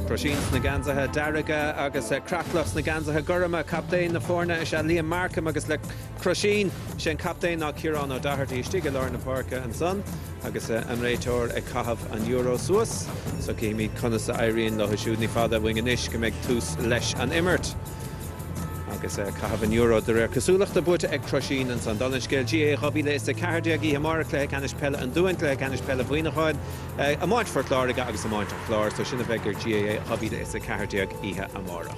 Crusheen na ganzathe Daraga agus Cratloe na ganzathe Gurama captain na Forna is Liam Markham agus le Crusheen sin captain ná Ciarán O'Doherty stig Lorna Parka and son agus an réitor cahabh an Euro Suas so céimi conas Irene le siúd ní fada winganish go méid tús leis an immert agus cahabh an Euro de réir cosúlacht a bute ag Crusheen an san Donnash Gael GA Hobile is the cardiac í Hamara Clare canis pelle an duin Clare canis pelle buinachaid a máint for Clare agus a máint for Clare so sinna beggar GA Hobile is the cardiac Ihe Amarach.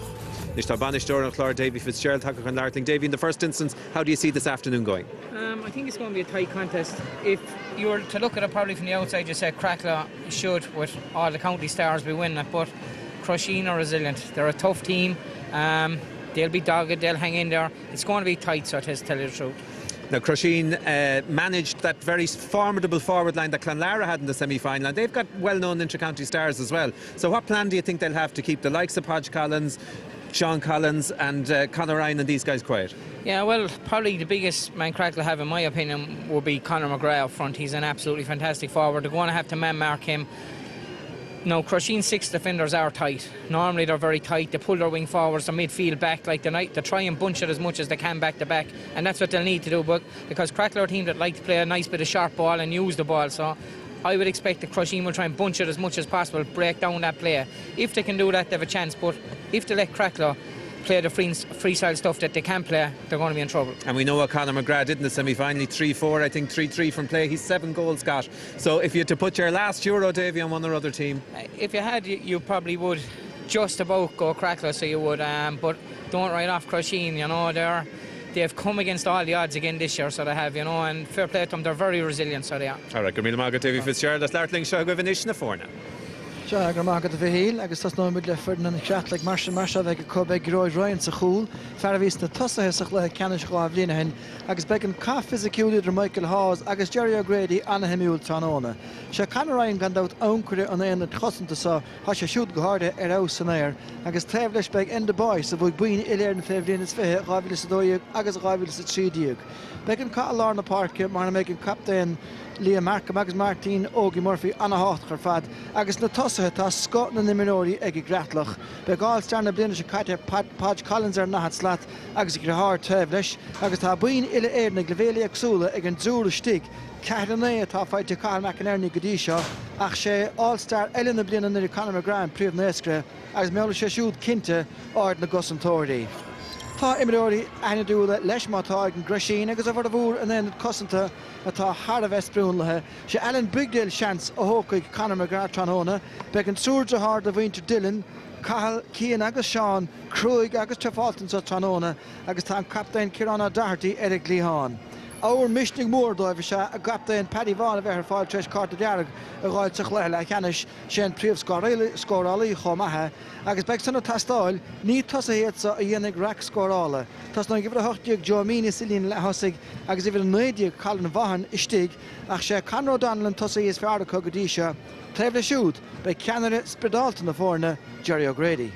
Nishtar Banistor and Clare Davy Fitzgerald Hackach and Lartling. Davy, in the first instance, how do you see this afternoon going? I think it's going to be a tight contest. If you were to look at it probably from the outside, you said Cratloe should, with all the county stars, be winning it, but Crusheen are resilient. They're a tough team. They'll be dogged, they'll hang in there. It's going to be tight, so to tell you the truth. Now, Crusheen managed that very formidable forward line that Clare had in the semi-final, and they've got well-known inter-county stars as well. So what plan do you think they'll have to keep the likes of Podge Collins, Sean Collins and Conor Ryan and these guys quiet? Yeah, well, probably the biggest man Cratloe have, in my opinion, will be Conor McGrath up front. He's an absolutely fantastic forward. They're going to have to man-mark him. No, Crusheen's 6 defenders are tight. Normally they're very tight. They pull their wing forwards, their midfield back like tonight. They try and bunch it as much as they can back to back, and that's what they'll need to do. But because Cratloe are a team that like to play a nice bit of sharp ball and use the ball, so I would expect that Crusheen will try and bunch it as much as possible, break down that play. If they can do that, they have a chance. But if they let Cratloe play the freestyle stuff that they can play, they're going to be in trouble. And we know what Conor McGrath did in the semi-final, 3-4, I think 3-3 from play. He's 7 goals got. So if you had to put your last Euro, Davy, on one or other team? If you had, you probably would just about go Cratloe, so you would. But don't write off Crusheen, you know. They've come against all the odds again this year, so they have, you know, and fair play to them, they're very resilient, so they are. All right, Gurmila Maga, Davy Fitzgerald, that's Lartling Shah Gwivanish na Forna. Sure, I'm going to the Hill. I guess that's no middle Ferdinand Cratloe, Marsha, like a Cobeg, Roy Ryan, Sahul, Faravis, the Tussa, Hesakla, Canish, Glavlina, I guess Beckham, Calf physically, Michael Hawes, I guess Jerry O'Grady, Anna Hemul Tanona. Shakan Ryan gone out own career on the end of Cosson to saw, Hasha shoot Garda, Eros and Air. I guess Tavlish Beg and the boys, so we've been ill and Favlin is fair, Ravilis Doyuk, I guess Ravilis at Sheediuk. Beckham Cat Lorna Park, Marna making captain. Liam Markham, agus Martin, Ogie Murphy, Anna Hothgar fad, agus na Tussa tá Scotland na minori ag Cratloe. Be gáil starna bliana se caite Podge Collins nahat slat, agus ag hard tevleis, agus tá buin ile éirna glevéli agsúla ag an zúla stig, Caitanae tá fáite Carl McInerney godísio, ach sé all-star Ellen na bliana na Conor McGrath príomh na escre, agus meola sé siúd cinte ard na Gussan Tóirí. Tá imimeóirí aine dúla leis mátá ag an Crusheen agus over the bhúr and then cosanta atá hard a vestbrún lethe. Sé Alan Bigdale chance a hócaig Conor McGrath tróna, beag an súrte hard a bhainte Dylan, Cahill, Cian agus Sean, Cruig agus Trefalton sa tróna, agus tá an captain Ciarán O'Doherty Eric Lehan. Our Mishning Moore dóibh se a captain Paddy Vaughan a bheith fáil treis carta dearg a gáil sa chléir le cheannis sin príomh scórálaí chomathe agus beag sanna tastáil ní tusa héad sa a dhéananig rac scórála. Tas ná gibh a hochtíag Joamini Silín le hosaigh agus ibh an 9 Colin Vaughan istig ach sé Conor O'Donnell tusa is fearda cogadíise tréimh le siúd be ceanara Spredalta na Forna Jerry O'Grady.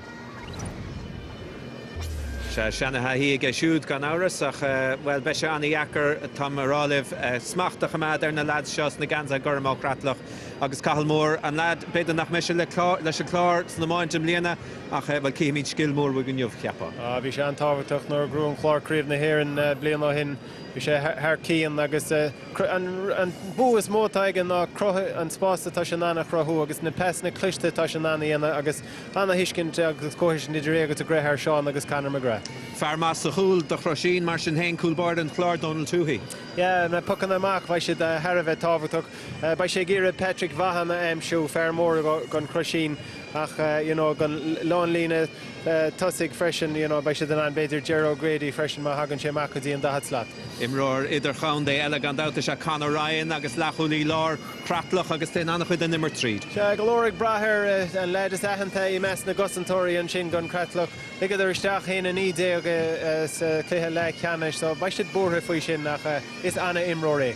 Shanaha hi ag siúd gan áras ach well be se anna iachar Tom Ráliv smachtach amad na lads seos na ganza Gurma Cratloe agus Cahill Moore an lad beidir nach meise leis a Clare sna máintim bliana ach bhil cíimiid skill mór bhfuil gniuh cheappa. Bhí sé an tábhairteach nar grún Clare críomh na hhéireann bliana hin. Bhí sé thar cían agus an bú is móta ag ná crotha an spásta tá sé nána chrothú agus na pes na cliste tá sé nána dhéana agus anna hiiscint agus cóhisin idir agus a gréthir Seán agus Conor McGrath. Fear más a chúl de Crusheen mar sin hain coolbard an Clare Donald Tuhi. Yeah, na pucan amach bhai sé Harveh tábhairteach ba sé gíre Patrick Vaughan siú fear mór gan Crusheen ach you know gan lán lína tosig freisin you know ba sé den an beidir Jerry O'Grady freisin má hagann sé macadí an dahat slat. Imróir idir chaun é eile gan dáta se Conor Ryan agus lechúlí lár Cratloe agus té annach chuid an nimmer tríd. Se golóric brathir an leid is aithanta I mes na Gussan Tóirí an sin gan Cratloe. Ligad ar isteach héin an idé agus cluthe le ceannis so ba sé búrtha faoi sin nach is anna imróir.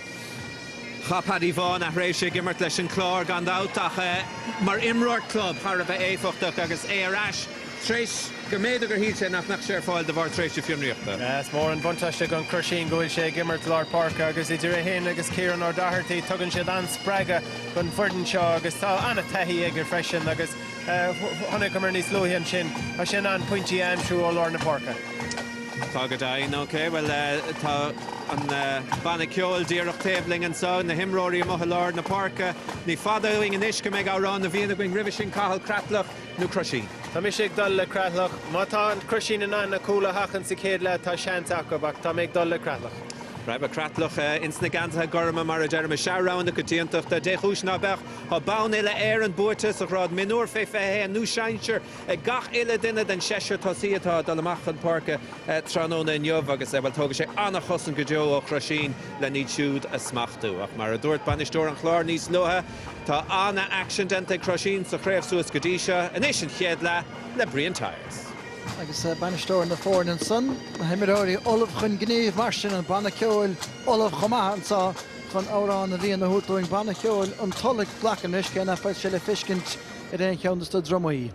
Cha Paddy Vaughan a rééis sé gimmert leis an Clare gan dáta mar imróir club har a bheith éfachtach agus ar ais treis go méidir gur híte nach sé fáil de bhar treis fiomríochta. Yes, mór an buntaiste gan Crusheen gohfuil sé gimmert Lár Park agus idir a héin agus céan ar dahartaí tugann siad an spreaga gan Furden seo agus tá anna taithí ag gur freisin agus tháinig go mar níos luhíonn sin a sin an pointí aimsú ó Lár na Parca. Tá go dain, OK, well tá an banna ceol díreach tabling an sao na himróí mo Lár na Parca ní fadaing an isce méid árán na bhíonna going ribh sin cahall Cratloe nó Crusheen. Tá mi sé dul le Cratloe, má tá an Crusheen in anna coolla hachan sa céad le tá seans acu bach tá méid dul le Cratloe. Right, but Cratloe ins na gantha gorma mar a Jeremy Sharound the Kutiantach the Dechush na bech ha baun ile Aaron Boertes of Rod Minor Fefe and Nu Shincher a gach ile dinner than Shesher Tosiata Dalamachan Parka Tranona and Yovagas I will talk Anna Hossen Gajo or Crusheen le need shoot a smachtu ach mar a dort banistor and Clare nís loha ta Anna action dente Crusheen so Crave Suez Gadisha a nation Hiedla le Brian Tires. Agus banistóir na fórn an son, na himiróí Olaf chun gníomh marsin an banna ceol Olaf chomá ansá chun árán na bhíon na hútóing banna ceol an tolig blachan is cé na fáil se le fiscint i réon ceann sto dromaí.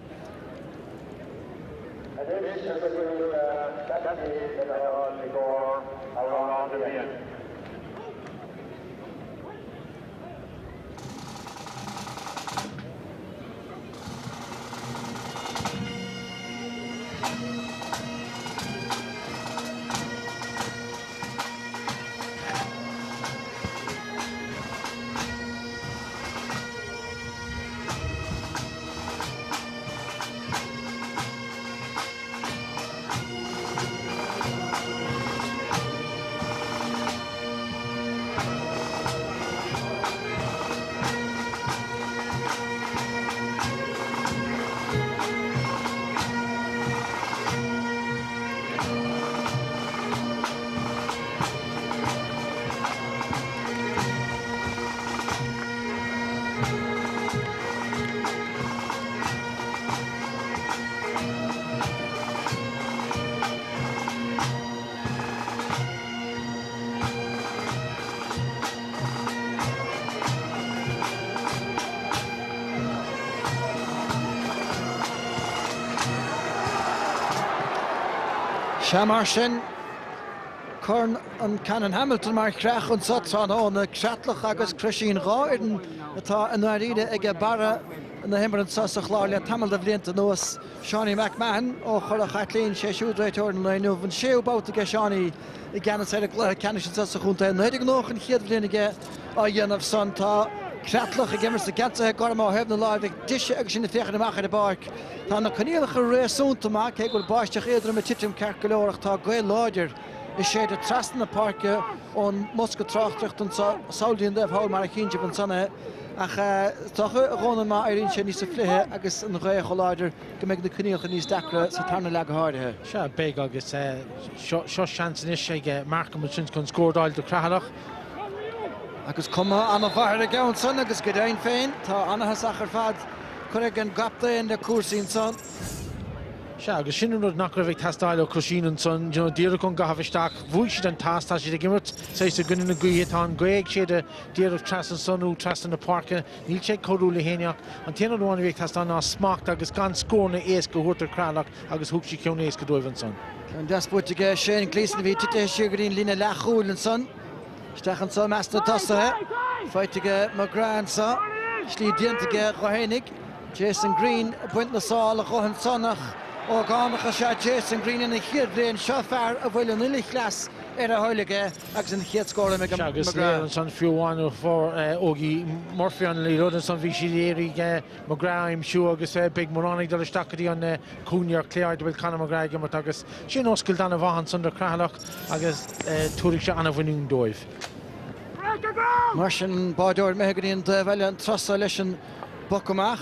Marsin Corn an Canon Hamilton mar creach an Sotran on the Cratloe agus Crusheen Ráirden atá an áide ag bara na himar an sasach láir le tamil de bblianta nuas Seánie McMahon ó chur a chatlín sé siúdréiteir na nó van séúbát a Seánie I gan sé le canis an sasach chunta noidig noch an chiad bblianige a dhéanamh son tá Cratloe a gimmar sa gantsa gorma hebna láir ag disise agus sin na féchan amach ar a barc tá na caníalacha réasúntaach ag bhfuil báisteach éidir me titim cearcolóireach tá gail láidir is sé de trastan na parca ón Mosca tráchtreacht an saoldíon debh hail mar a chinse an sanna ach tá róna má iríonn sé níos sa flithe agus an réach láidir go méid na caníalcha níos dacra sa tarna le go háirithe. Se big agus seo seansan is sé marcam sin chun scóráil do Cratloe. Agus cuma anna bhair a gceann son agus go daon féin tá anathe achar fad chuig an gapta in de cuasaín son. Se agus sin rud nach raibh tastáil ó Crusheen an son díra chun gahabhaisteach bhuaigh siad an tastá siad a gimmert sé sa gunna na gaoithe tá an gaig siad a díarmh tras an sonú tras an na parca níl sé choú le héineach an téanana bháinna bhéh tastá ná smacht agus gan scór na éas go thuirtar Cratloe agus thug sí ceann éas go dóibh an son. An despúte Shane Gleeson bhí tite siúgurín lína lechúil an son. Stechan son measta tosathe feitige McGrath sa slí diantaige chohénig Jason Green buint na sála chohan sonnach ó gánacha se Jason Green in chiad bléon seo fearr a bhfuil an uile leas ar a háilige agus an chiad scóla me agus léir an son fiúháinú for ógaí Murphy an lí rud an son bhí siad éirí McGrath imsú agus big moránnig dul isteachtaí an cúnear Clare de bhfuil Conor McGrath gimmert agus sin oscail dana bhahan son de Cratloe agus túraigh se anna bhainún dóibh. Mar sin báideoir megaíon de bhile an trosa leis an bocamach.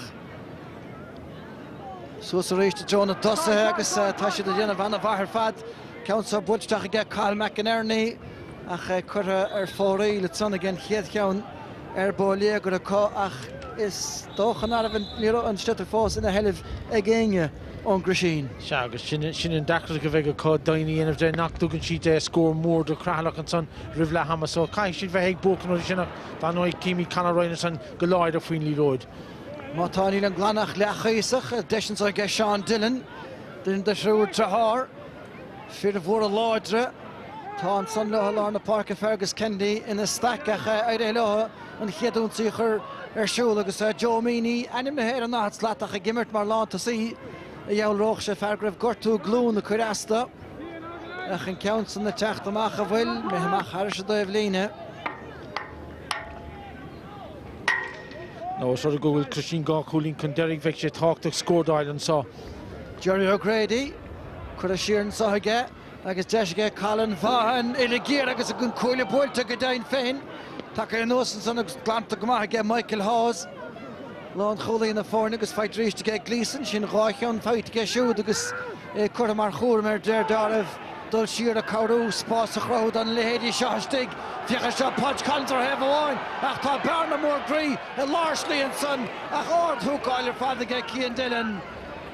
Suas a réiste Jonah tosathe agus tá siad a dhéanamh anna bhathar fad ceann sa buideteach aige Kyle McInerney ach curtha ar fóraí le son agin chiad ceann ar bólia gur a có ach is dóchan armhan níor an stitar fós ina heilimh ag éine ón Crusheen. Se agus sin an dacra go bheith go có daoine dé nachúgann siad scór mór do Cratloe an son rih le hamas ó cai siad bheith ag bócan sinach dá nóid cíimi Conor san go láir a faoin líróid. Má tá níl an glanach lechaísach deisian ag Sean Dillon Din de shrúd trahar. Fyrir vor a láidre. Tá an son le Lorna Park Fergus Kennedy in a stack ide le an chéadún sicher siúla agus Joe Meany anim na héir an náhat slatach a gimmert mar lá a sí a jaall roch sé fergribh gortú glún na cuirasta ach an ceansan na techt amach a bhfuil me amach ar se dóibh líne. No, sort of Google Crusheen gá Hurling chun Derek bheith sé táchtach scóráil an sá. Jerry O'Grady chud a siarn saige agus deisige Colin Vaughan ile géar agus a gon cúile búilte go dain féin. Tá ar nósan san agus glamta go maith Michael Hawes. Lán cholaí na fórne agus feit ríiste ge Gleeson sin ráithán feit ge siúd agus chuir mar chóir mar darmh dul siar a cabhrú spás a chrád an lehéadí seaistig fiachar se Podge Collins ar hebháin ach tá bearna mór grí a láirslíonn san ach ord thuúgáil ar fada ge Cian Dillon.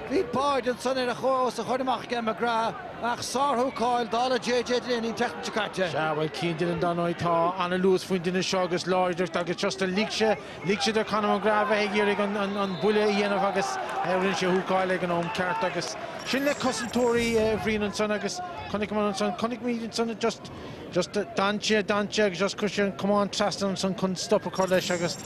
Bhí páid an san ar a chós a chuideach ge McGrath ach sáthúáil dála JJ Dillon í teachta caite. Well, Cian Dillon dánáid tá Anna Lewis faoin duine seo agus láidir agus just a líse de Conor McGrath a héigear an bula dhéanamh agus rinn sé thuúáil ag an óm ceart agus sin le cosantóirí bhríon an son agus connic an son connic míad an son just danse agus just Crusheen cumán trastan son chun stop a chuir leis agus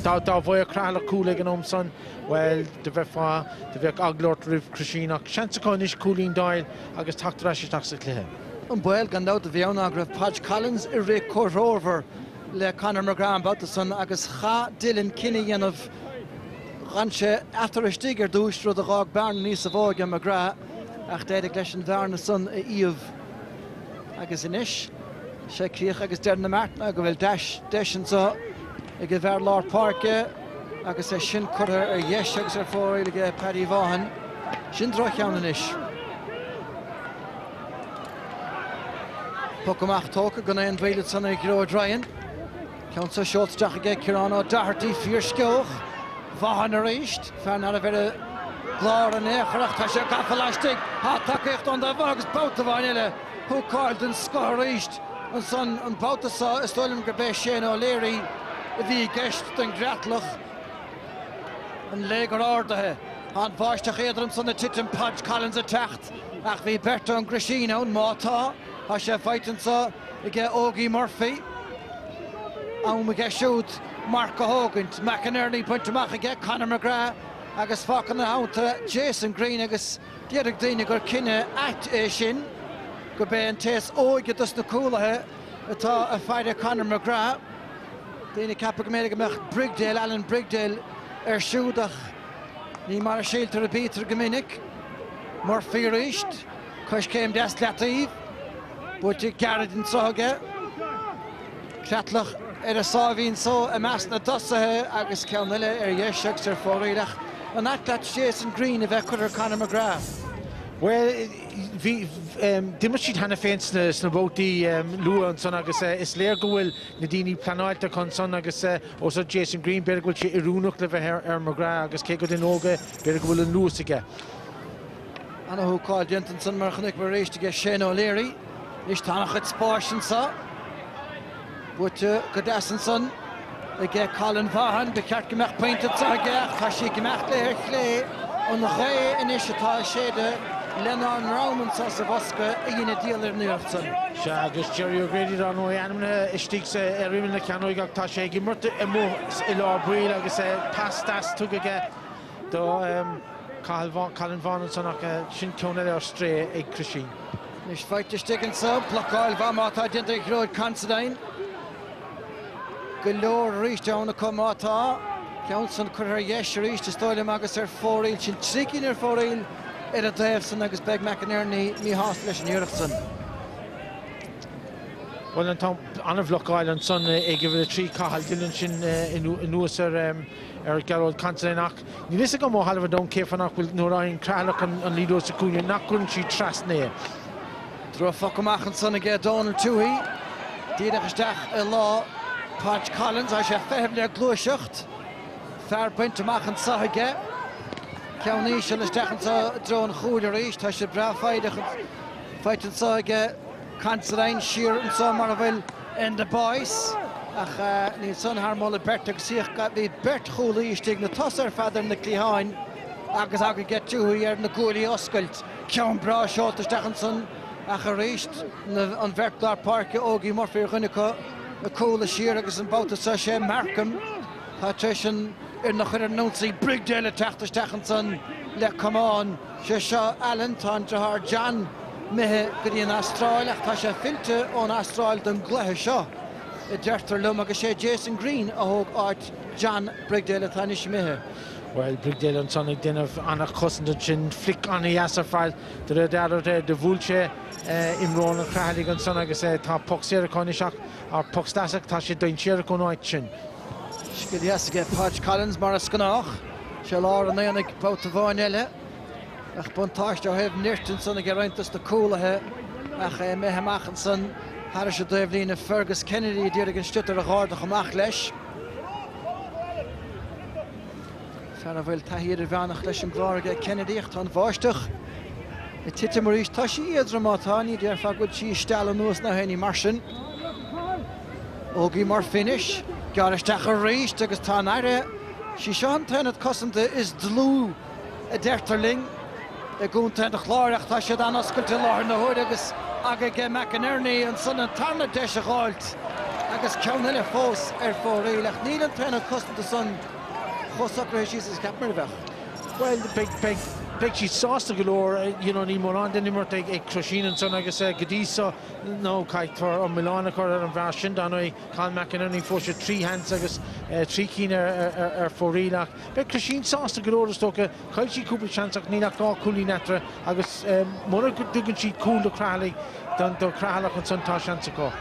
dá bhfuil Cratloe cúla ag an óm son well de bheith aglort rih Crusheen ach seansacáin is cúlín dáil agus tachtar sé sa chluthe. An buil gan dá a bheanna raibh Podge Collins i ré choróver le Conor McGrath bata san agus cha Dillon cinenne dhéanamh ganse ataristí ar dúisrú a gá bearn níos a bháige McGrath ach déidir leis an bhearna san a íomh agus inis sé críoch agus dearna Martin go bhfuil deisian sa i go bhar Lár Parke agus é sin chuir ar dheis agus ar fóil ige Paddy Vaughan sin drocheann inis. Pocamach tóca go éon bhéile sanna Gród Ryan. Ceann sa seolteach aige Ciarán ó Doherty fíor sceoch. Vaughan a ríist, fearn ar a bheith glár an éachreach tá sé gafa leistig. Tá takeíocht an da bhagus bouta bhain eile thuúáil den scoth ríist. An son an bouta sa is stoilm go béis sé ó léirí a bhí geist den Cratloe an légar ordathe. An bháisteach éadrom san na titim Podge Collins a techt ach bhí Berta an Crusheen ón mátá a sé feitin sa i ggé Ógie Murphy an me ggé siúd Mark O'Hogant McInerney pointteach a ggé Conor McGrath agus fácan na hánta Jason Green agus déadach daoine gur cinenne é sin go bé an téas óige dus na cúlathe atá a feidir Conor McGrath. Daoine cappa go méid gomeach Brigdale, Alan Brigdale ar siúdach ní mar a síaltar a bítar go minic. Murphy ríist, chuis céim deas leataíh, búte garad an sáige. Cratloe ar a sáhín só a meas na dosathe agus ceann uile ar dhéiseach ar fóréireach. An atleat Jason Green a bheith chuir Conor McGrath. Well, dimmer siad hena féin sna bótaí lua an son agus is léir go bhfuil na daoine planáilte chun son agus ó Jason Green beidir go bhfuil sé iúnach le bheith ar McGrath agus cé go den óga beidir go bhfuil an luas aige. Anna thuúáil dientan san mar chunig mar réiste ige Shane O'Leary. Is tánach chud spáisin sa. Búte go deasan san i ggé Colin Vaughan be ceart gomeach pointed sa ige tá sí gomeach le ar chlé an ré inis atá séide Leonard Roman sa bosca a dhéine díalar nuachtan. Se agus Jerry O'Grady an ó anamna istí sa rimin na ceanóigach tá sé ag murta i mó i lá bríl agus pastas tugaige do Colin Vaughan an sonach sin ceanna ar stré ag Crusheen. Nis feite stigin sa, placáil bhamátá dinta ag Gród Considine. Go leor ríiste anna comátá. Ceann san chuir ar dheis ríiste stoilm agus ar fórail sin trícinn ar fórail ar a dtaobh san agus beag McInerney ní hásta leis an iireachtan. Well, an tá anna bhlocáil an son ag go bhfuil trí cathal Dillon sin nuas ar Gerald Considine ach ní lisa go mó halamh don céfanach bhfuil nuair aon Cratloe an lídó sa cúine nach gunn si trasné. Dro focamach an son ige Donald Tuohy. Díadach isteach i lá Podge Collins a sé fehim le glúiseacht. Fear pointeach an saige. Ceanní se leisteach sa dro an chúil ríist tá sé bra feideach feitin saige Considine siar an sa mar a bhfuil in the boys. Ach ní son harmóla Bert agus síoch bhí Bert chúlaí istigh na tosar fadar na Cleaháin agus aga get Tuohy ar na gúlaí oscailt ceann bra seoltas dechan a chu réist an bheirplar parke ógaí Murphy chuinecha a cóla siar agus an bouta sa sé Markham tá treisin nach chuir an nónsaí brigdéile teachtas dechan le Cumán sé seo Allen tá drathar Jan mithe go dtí an Astráil ach tá sé filte ón Astráil don gluthe seo I deirtar lum agus sé Jason Green a thóg áit Jan brigdéile tá níos mithe. Well, Brigdale and Sonic dinner on a cousin to chin flick on the Yasserfile to the other day, the Vulture in Ronan Craig and Sonic said, Top Poxer Conishak or Poxtasak Tashi doing Cherokon White chin. Skid yes get Podge Collins, Morris Ganach, Shalar and Nanik Potavonella. Ach Bontash to have Nirton Sonic around us the cooler here. Ach Mehamachenson, Harris Devlin, Fergus Kennedy, Dirk Stutter, a hard of Machlesh. Fara bhfuil taithíad bheannach leis an gláirge Kennedy ach tá bháisteach I tite mar tá sí iadra mátáí dear fagad sí stela nuas na haine mar sin ógaí mar finis garisteach a réist agus tá aire sí seán tainad cosanta is dlú a deirtarling a gún tainad chláireach tá siad an oscailte láir na hóid agus aga ge McInerney an son an tarna deis a gáilt agus ceann ile fós fóréilech níl an tainad cosanta son Jesus Well, the big she's sauce galore, you know, Nemo on, then you take a Crusheen and son, I guess, Gadisa, no kite for Milan, and Vashin, Danoi, Cal McInerney, for 3 hands, I guess, 3 keener for Relach. But Crusheen sauce galore, Stoker, Kaichi Cooper chance of Nina Cooley Natra, I guess, Mona Dugan sheet cool the Crowley, done the Crowlach and Son Tashansako.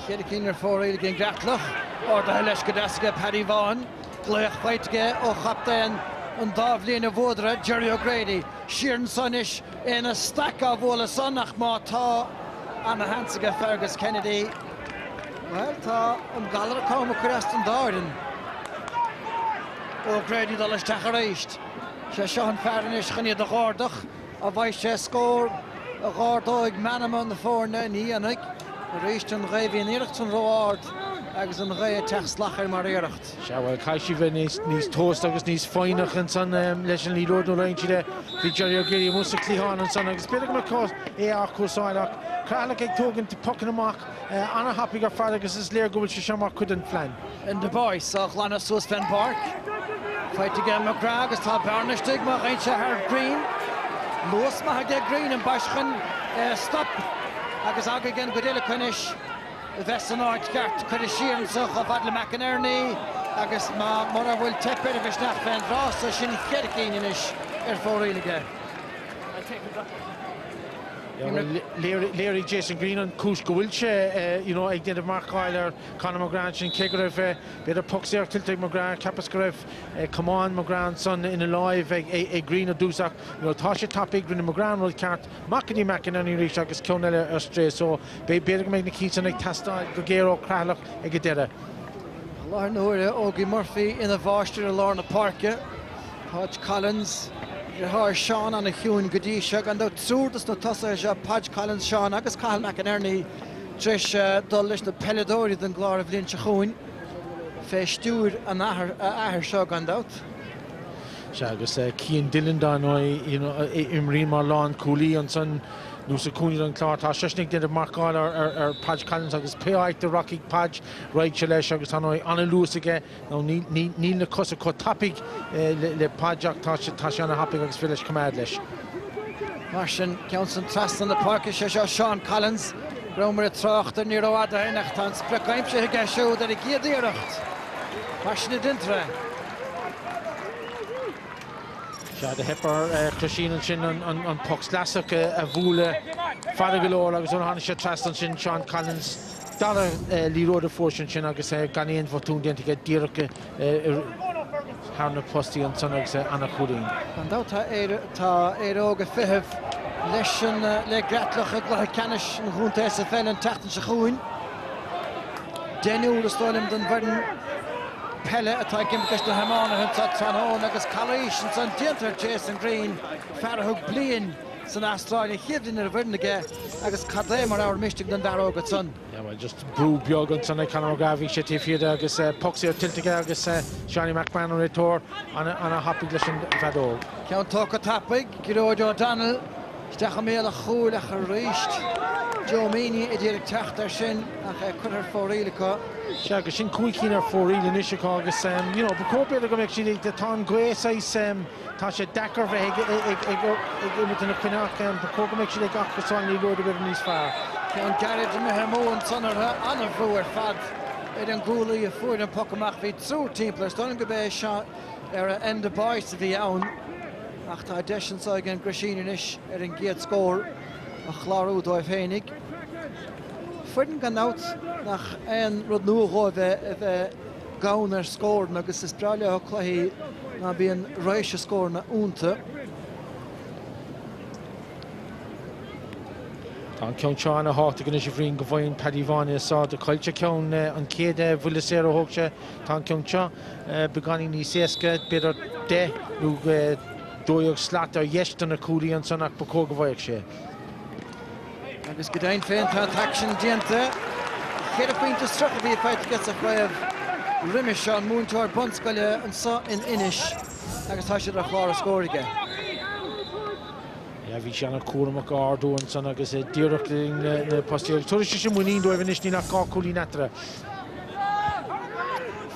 Get a keener for Rail again, Cratloe, or the Heleshkadaska, Paddy Vaughan. Clare Whitegate ó chaptain an dábhlíon a bhdra Jerry O'Grady Sheeran Sonish in a stack of bhla sonnach má tá an hansaige Fergus Kennedy well tá an galar com chuast an dáirin O'Grady dal isteach a réist sé seo an fearnis chunne de gáardach a bhaid sé scór a gáardóig manam na fórna ní annig a réist an réibhíon iirecht an róáard agus an ré text lachar mar éirecht. Well, Caishi níos toast agus níos fáinach an son leis an lílór nó réintide bhí Jerry O'Grady musa clíán an son agus beidir go cos ach chusáileach Cratloe ag tógann to pocan amach anna happy gur fad agus is léir gohfuil sé seamach chudan flein. In the boys ach lana Suspen Park. Fight again McGrath agus tá Barnistig mar réintse Hard Green. Lús mar de Green an baischan stop agus aga again godéile cunis. Vestan áit ceart chuir sían such a bhad le McInerney agus má mar a bhfuil tepéir a bheits nach féin rás a sin chéircíine is fóréilige. Larry Jason Green and Kush Gowilche, you know, I did a Mark Kyler, Conor McGrath, and Kegref, bit of Puxer, Tilting McGrath, Capascaref, come on, McGrath, son in a live, a Green of Dusak, you know, Tasha Topic, Green McGrath, will cart, Makini Macanani Rishak, is Conella Astray, so Berg make the keys and like Tasta, Gugero, Cratloe, a Gedera. Lauren Ogie Murphy in the Voster, Lorna Parker, Hodge Collins. Har Sean an a hiún godí seach an trúdas na tosa se Podge Collins Sean agus Cal McInerney tris dul leis na peladóí den glár a bhlíonn se chuin fé stúr an ahar seo an dat. Se agus Cian Dillon dáin you know imrí mar lán coolí an son Nusa Cooney an Clare tá seisnig den Mark ar Podge Collins agus peáid de Rocky Podge right se leis agus anna lús aige nó níl na cosa có tapig le Podgeach tá se anna happig agus fileis cumad leis. Mar sin ceann san tras an na parca sé seo Sean Collins Romer a trocht ar ní roiada nach tá sprecaimse aige seú ar a géadíirecht. Mar sin a dintre. Ja, de hepper Crusheen and Shin on Pucks Lassock a Vula Fadagalore agus on Hanisha Traston Shin Sean Collins Dala Leroy de Fortune Shin agus Ghanaian Fortune to get Dirk Harna Posti on Son agus Anna Hurling. And out tá óga fiheh leis le Cratloe a glutha canis an húnta SFL an tatan sa chuin. Denúil a stálim den bharn Pelle atá gimpachas na hamána hunta Tranón agus Calais an san diantar Jason Green fearthug blian san Astráile chéadlín ar bharnaige agus cadé mar áir mistig den dar ógad son. Yeah, well, just brew biog on Sunday Conor McGrath sé tífiad agus Puxy tiltige agus Johnny McMahon on retor an a happy leis an fadó. Ceann tóca tapig Giro O'Donnell Steach méle chúil a ríist. Joe Meany I dtíag techt ar sin a chunar fórílacha. Se agus sin cuaicín ar fóríil in isise agus bacóbéad go méid si de tá gréáis tá sé dechar bheith ag imime na chuineach bacó go méid si ag gachchasáin í luúd a bit níos fearr. Ceann garid me mó an sonartha anna bhrú ar fad ar an gúlaí a fuair an pocamach bhí trú timpplair. Stóna go bheith seo ar a end báis a bhí ann. Ach tá deisian sa gan Crusheen inis ar an géad scór a chláú dóibh féinnig. Fuirin gan nát nach an rud nuaá bheith gán ar scór agus is Australia chluí na bhíon réise scór na únta. Tá ceann seán a háta gan is bhríon go bhhain Paddyváine sá de coilte ceann an céad bhuiile sé thugse tá ceann seo beganí ní séasca beidir de nó dóíoh slaat ar dhéistan na cúlaí an sanach bacó go bhhaigh sé. Agus go dain féin tá taction dianta. Chéad a pointe strucha bhí feit gets a chléibh riimiis an múntóir bunscoile an sa in inis agus tá siad a chlár a scóirige. Bhí sé anna cuaramach ardú an san agus díreacht na postíoil. Tuair sé sin muoín dóibh inis ní nach cá cúlaí netra.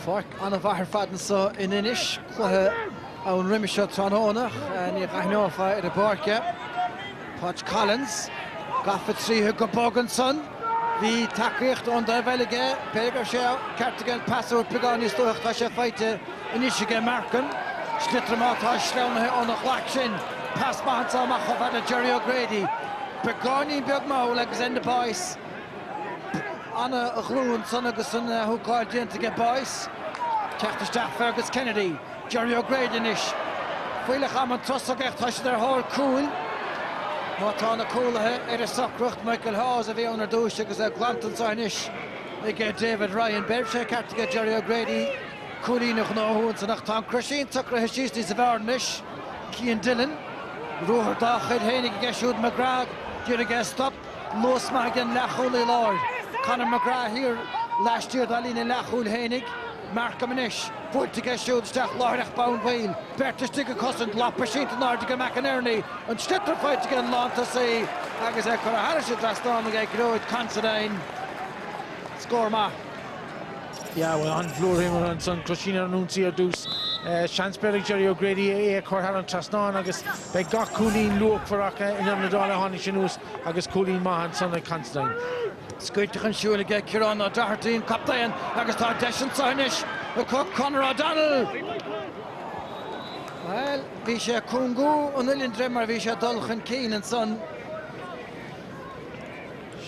Farc anna bhahar fadan sa in inis chluthe an riimiis trónach ní gaiithneáfa ar a barce. Páit Collins gaffa tríthe go bógan san. Bhí takeíocht an de bheilige Pégur sé ceartagan pasú pegáin níos dúach tá sé feite inisige marcan. Snitramátá sreanathe an nach leach sin. Pass maithantá amach a bhada Jerry O'Grady. Pegáin beag máil agus enda báis. Anna a chlún san agus an thuáil dianta báis. Ceachtasteach Fergus Kennedy. Jerry O'Grady inis. Fuilech am an tosach echt tá sé ar thóir cúil. Má tá na cúlathe ar a sacrucht Michael Hawes a bhí an ar dúis agus a glantan sa inis. Ag David Ryan beir sé ceartaga Jerry O'Grady. Cúlí nach náhún sa nach tá Crusheen tucra heistíí sa bhar inis. Cian Dillon. Ruhar dá chuid hénig a geisiúd McGrath. Dúr a gé stop. Lós mai gan lechúil Lord. Conor McGrath here last year dá lína lechúil hénig. Markham inis. Búirte geisiúd steach láireach bán bhil. Bertas go cosint lappa sínta náirte go McInerney. An stittar feite gan lánta sé. Agus é chur a harise drastána ag gróid Considine. Scór ma. Ja, well, an bhlór an san Crusheen ar núnsaí ar dús. Seanspeirigh Jerry O'Grady chuir an trasnáin agus be gach cúlín luach farracha in an nadála tháinig sin ús agus cúlín maithan sanna Considine. Scuirteach an siúla ag Ciarán á Doherty captain agus tá deisian sa inis a cook Conor O'Donnell. Well, bhí sé cúngú an uillinn dreimar bhí sé dulchan cín an son.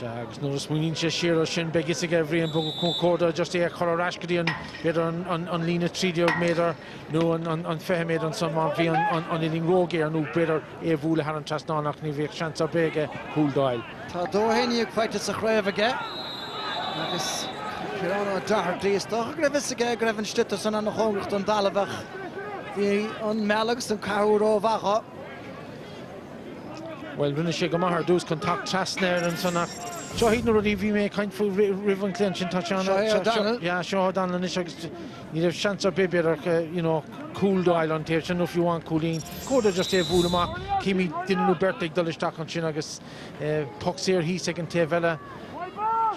Agus nuair smuoíonn sé siar sin begus ag bhríon códa just é chur rascadí an beidir an lína 30 méadar nó an 20 méadar an san má bhí an ilín rógéar nó beidir é bhúla ar an trasnánach ní bhíh seansa béige cúldáil. Tá dóhéine ag feite sa chréimhige agus Ciarán á Doherty is doch greibhis aige greibh an stitar san an chóngacht an dalabhach. Bhí an mealagus an carúró bhacha. Well, rinne sé go maithar dús contact trasnéir an sanach. Seo híad na rudí bhí mé caint fú rih an clian sin tá seanna. Seo O'Donnell is agus ní raibh seansa bibéar cúldáil an tíir sin nó fiú an cúlín. Códa just é bhúla amach cíimi duine bertaigh dul isteach an sin agus poc séir híos ag an taobh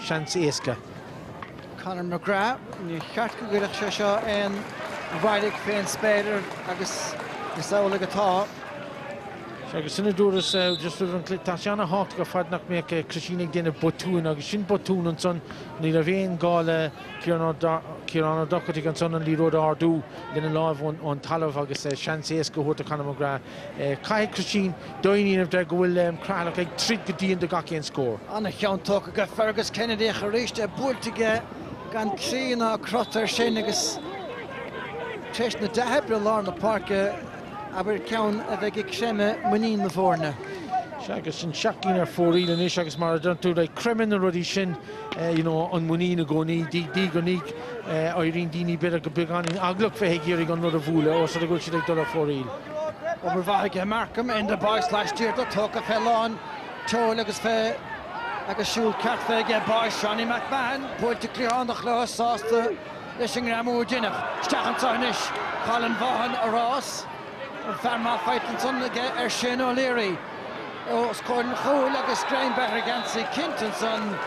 seans éasca. Conor McGrath, ní cheart go gcuireadh sé seo an bhailig féin spéidir agus is samhlaigh atá. Agus sinna dúras just an tá seanna háta go fadnach mé Crusheen ag déanamh botún agus sin botún an son ní a bhéon gála Ciarán Doherty an son an líród ardú lena láimh an talamh agus seans éas go thuirta Conor McGrath. Caiigh Crusheen doiníanamh de go bhfuil Cratloe ag tríd go dtíon de gachéon scór. Anna cheann tóca go Fergus Kennedy a choríiste búirteige gan crían á crotar sin agus teis na dehebre lár na parke aber ceann a bheith ag séime muín na bhórne. Agus sin seaachín ar fóríil inis agus mar don tú ag cremin a rudí sin an muín a gcónaí dí go níg áiríonn daoine beidir go beganín aglach fé géirí an nud a bhúla ó sa go si ag dul a fóríil. Obair bhaige Markham in the boys last year do tóca fellán teol agus fé agus siúl ceart fé ag boys Seánie McMahon búilte clíánach le sásta leis an gramú dinach. Steachan táis Colin Vaughan a rás. Ferma fighting son ige sin O'Leary. scoring Hurling agus Grain better against Kinton son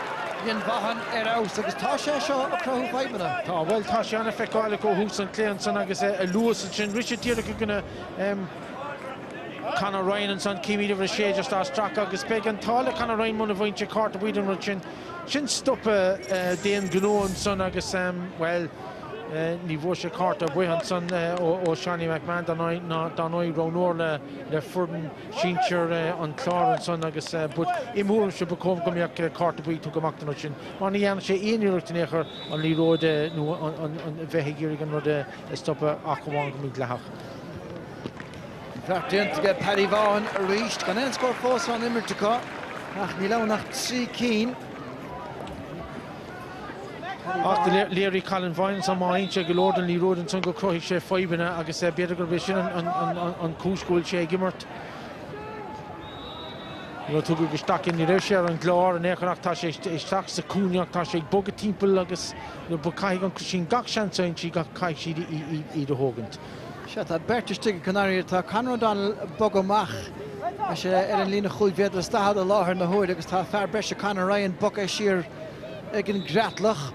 Yin Vahan aus agus tá sé seo a crow five-minute. Tá well tá sé anna feicáil go hús an Cléan son agus a Lewis sin Richard Tíre go gonna Conor Ryan and son Kimi over sé just á straach agus be an tála Conor Ryan muna bhainte carta bhuiidir ru sin stop déan gnóin son agus well ní bhór sé carta buhan son ó Shani McMahon don óid Rónóir le furdan síintear an Clare son agus but imúr se becóm gombeach carta buí tú gomachtain sin. Má ní dhéanana sé aonúirta néchar an líróid nó an bheithigíir an rud stop achháin go mí leach. Clark to get Paddy Vaughan reached. Can then score force on Immertica. Ach, Nilo nach 3 keen. After Leary Colin Vines on my inch, Lord and Lee Road and Tungo Croy share 5 in I guess better vision on cool school Shay Gimmert. You know, to be stuck in the Russia and Clare and Aircraft Tash is tax the Kunyak Tash Bugger Temple, I guess the Bukai on Crusheen Gakshan saying she got Kai she the Hogan. Shut up, Bertus Ticket Canary to Conor Donald Bogomach. As Ellen Lena Hood Vedra Stad the Law and the Hood, because Fair Besha Conor Ryan Bucka Sheer again Cratloe.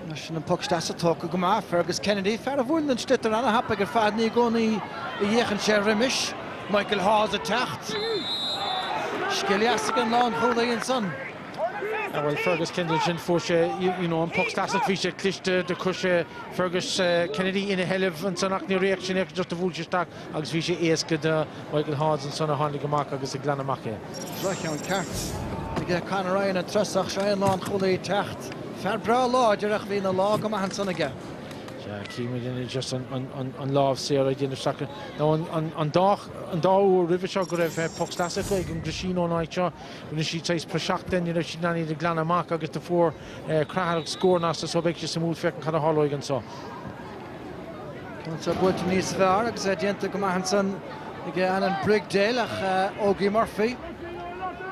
National Puck Stassa talk Goma Fergus Kennedy, Fair of Woodland Stitter and a happy Fadney Goni Yechen Sherrimish, Michael Hawes attacked. Skiliasic and Lawn Hurling and Son. Well, Fergus Kennedy for you know, on Puck Stassa Fisher Clishte, the Crusher, Fergus Kennedy in a hell of and Sonakni reaction just to Vulture Stack, Agus Fisher Asked, Michael Hawes and Son of Hanley Gamaka, Agus Glanamaka. Right on carts. To get Conor Ryan and Trussach Shine Lawn Hurling attacked. Fair bra law, Jerech Vina law, come on, son again. Yeah, Keeman just on law of Sarah, the second. Now on Daw River Shogrev, Poxtasic, and Crusheen on Aicha, when she says Prashak, then you know she nanny the Glanamark, I get the 4 Crack score Nasta, so big just a move and kind of hollow again so. So good to Nice Var, because I didn't come on, son again, and Brigdale, Ogie Murphy,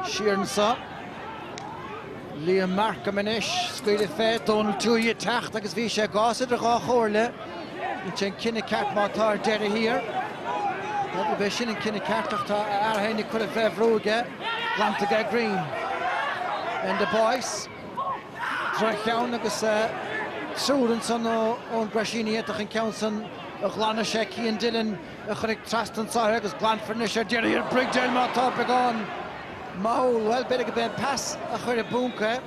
Sheeran saw. Liam Markham-ish, Squealy Fate, Donald Tuya Tacht, agus bhí sé gásid a gá chóirle. In sin cinna ceart mátar deire hir. Agus bhí sin in cinna ceartach tá arhainnig chuir a bheith bhrúige, Glantaga Green. And the boys, Dracheann agus Súran son ón Grashini éach in Counson, a Glana Shecky and Dylan, a chuig Trastan Sahar agus Glanford-ish a deire hir, Brigdale mátar began. Maul, well, better get pass a chur bunker.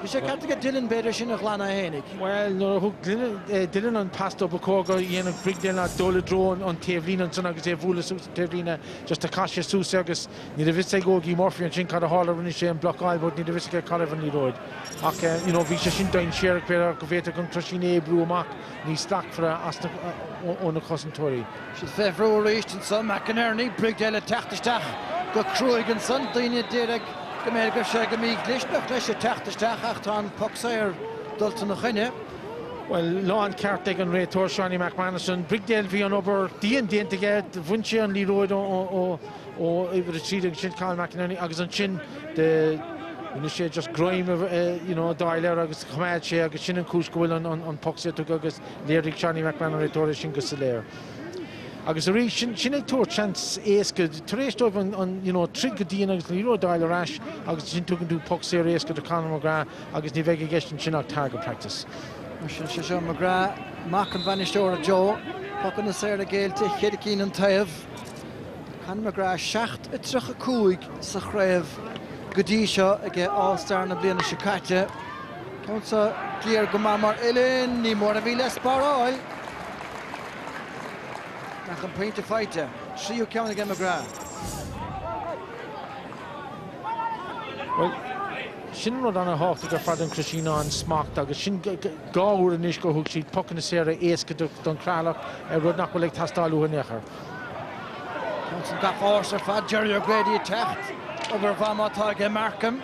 You should have to get Dylan better in a Glana Hennig. Well, no, Dylan on passed up a corgo, Ian and Brigdale at Dole drone on Tavlin and Son Agus Vula Tavlina, just a Kasha Sue Sergus, neither Vista Gogi Murphy and Chin Cada Hall and Shane Block Eye, but neither Vista Caravan Road. Okay, you know, Visha Shinta Sheriff Peter Coveta con Crusheen Blue Mark, and stack for Asta on a cousin Tory. She's fair for reached and some McInerney, Brigdale attacked the stack, got Cruig and Son, Dina Derek. America Shagami Glishna, Flesh attack the Stachachton, Poxire, Dalton O'Connor. Well, Lawn Cartig and Ray Tor, Shani McManus, Brigdale Vian over, Dean to get Vunchi and Leroy or retreating Shin Carl McInerney, Agus and Chin, the initiate just grime of you know, Dialer, Agus Command Share, Agus Shin and Kushkul on Poxia to Agus, Lyric Shani McMahon, Ray Tor, Shingus. Agus ri sinna túir chance éasca taréis dóibh an you know trig díana agus líro dáile ras agus sin tugann tú puck sé éasca do Conor McGrath agus ní bheith gestin sin ach target practice. Sin sé McGrath mac an bhainisteoir Joe puck an séir a géilte chéad cín an taobh. Conor McGrath 7-5 sa chraibh go dtí seo ag all-star na bliana sa caite. Countsa clear go mar Ellen ní mór a bhí le spáráil. Nach an point to fight there. Trio count again McGrath. Well, sin rud an a hácht ar fad an Crusheen an smacht agus sin gáúr an isco thug siad puck na séra éasca don Cratloe rud nach bhfuil ag tastáilú a nechar. Johnson got force ar fad Jerry O'Grady attacked over Vamata again Markham.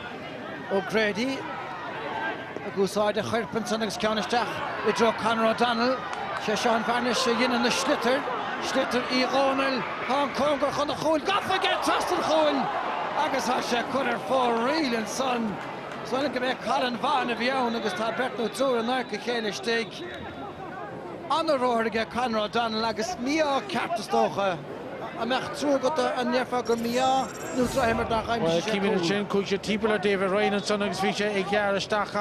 O'Grady a gúsáid a chuirpin san agus ceannisteach I dro Conor O'Donnell. Sean Varnish yin in the Schlitter I Ronald, Hong Kong chun a chúil, gafa get trust an chúil. Agus ha sé chuir fór riil an son. So go bheith Colin Vaughan a bhíann agus tá Bertno Túr an arca chéile stig. an roige Conrad Donald agus mía ceartastócha a meach trú go an nefa go mía nó traimmar nach Cíimín sin chuig sé tíbal David Ryan an son agus bhí sé ag gear isteach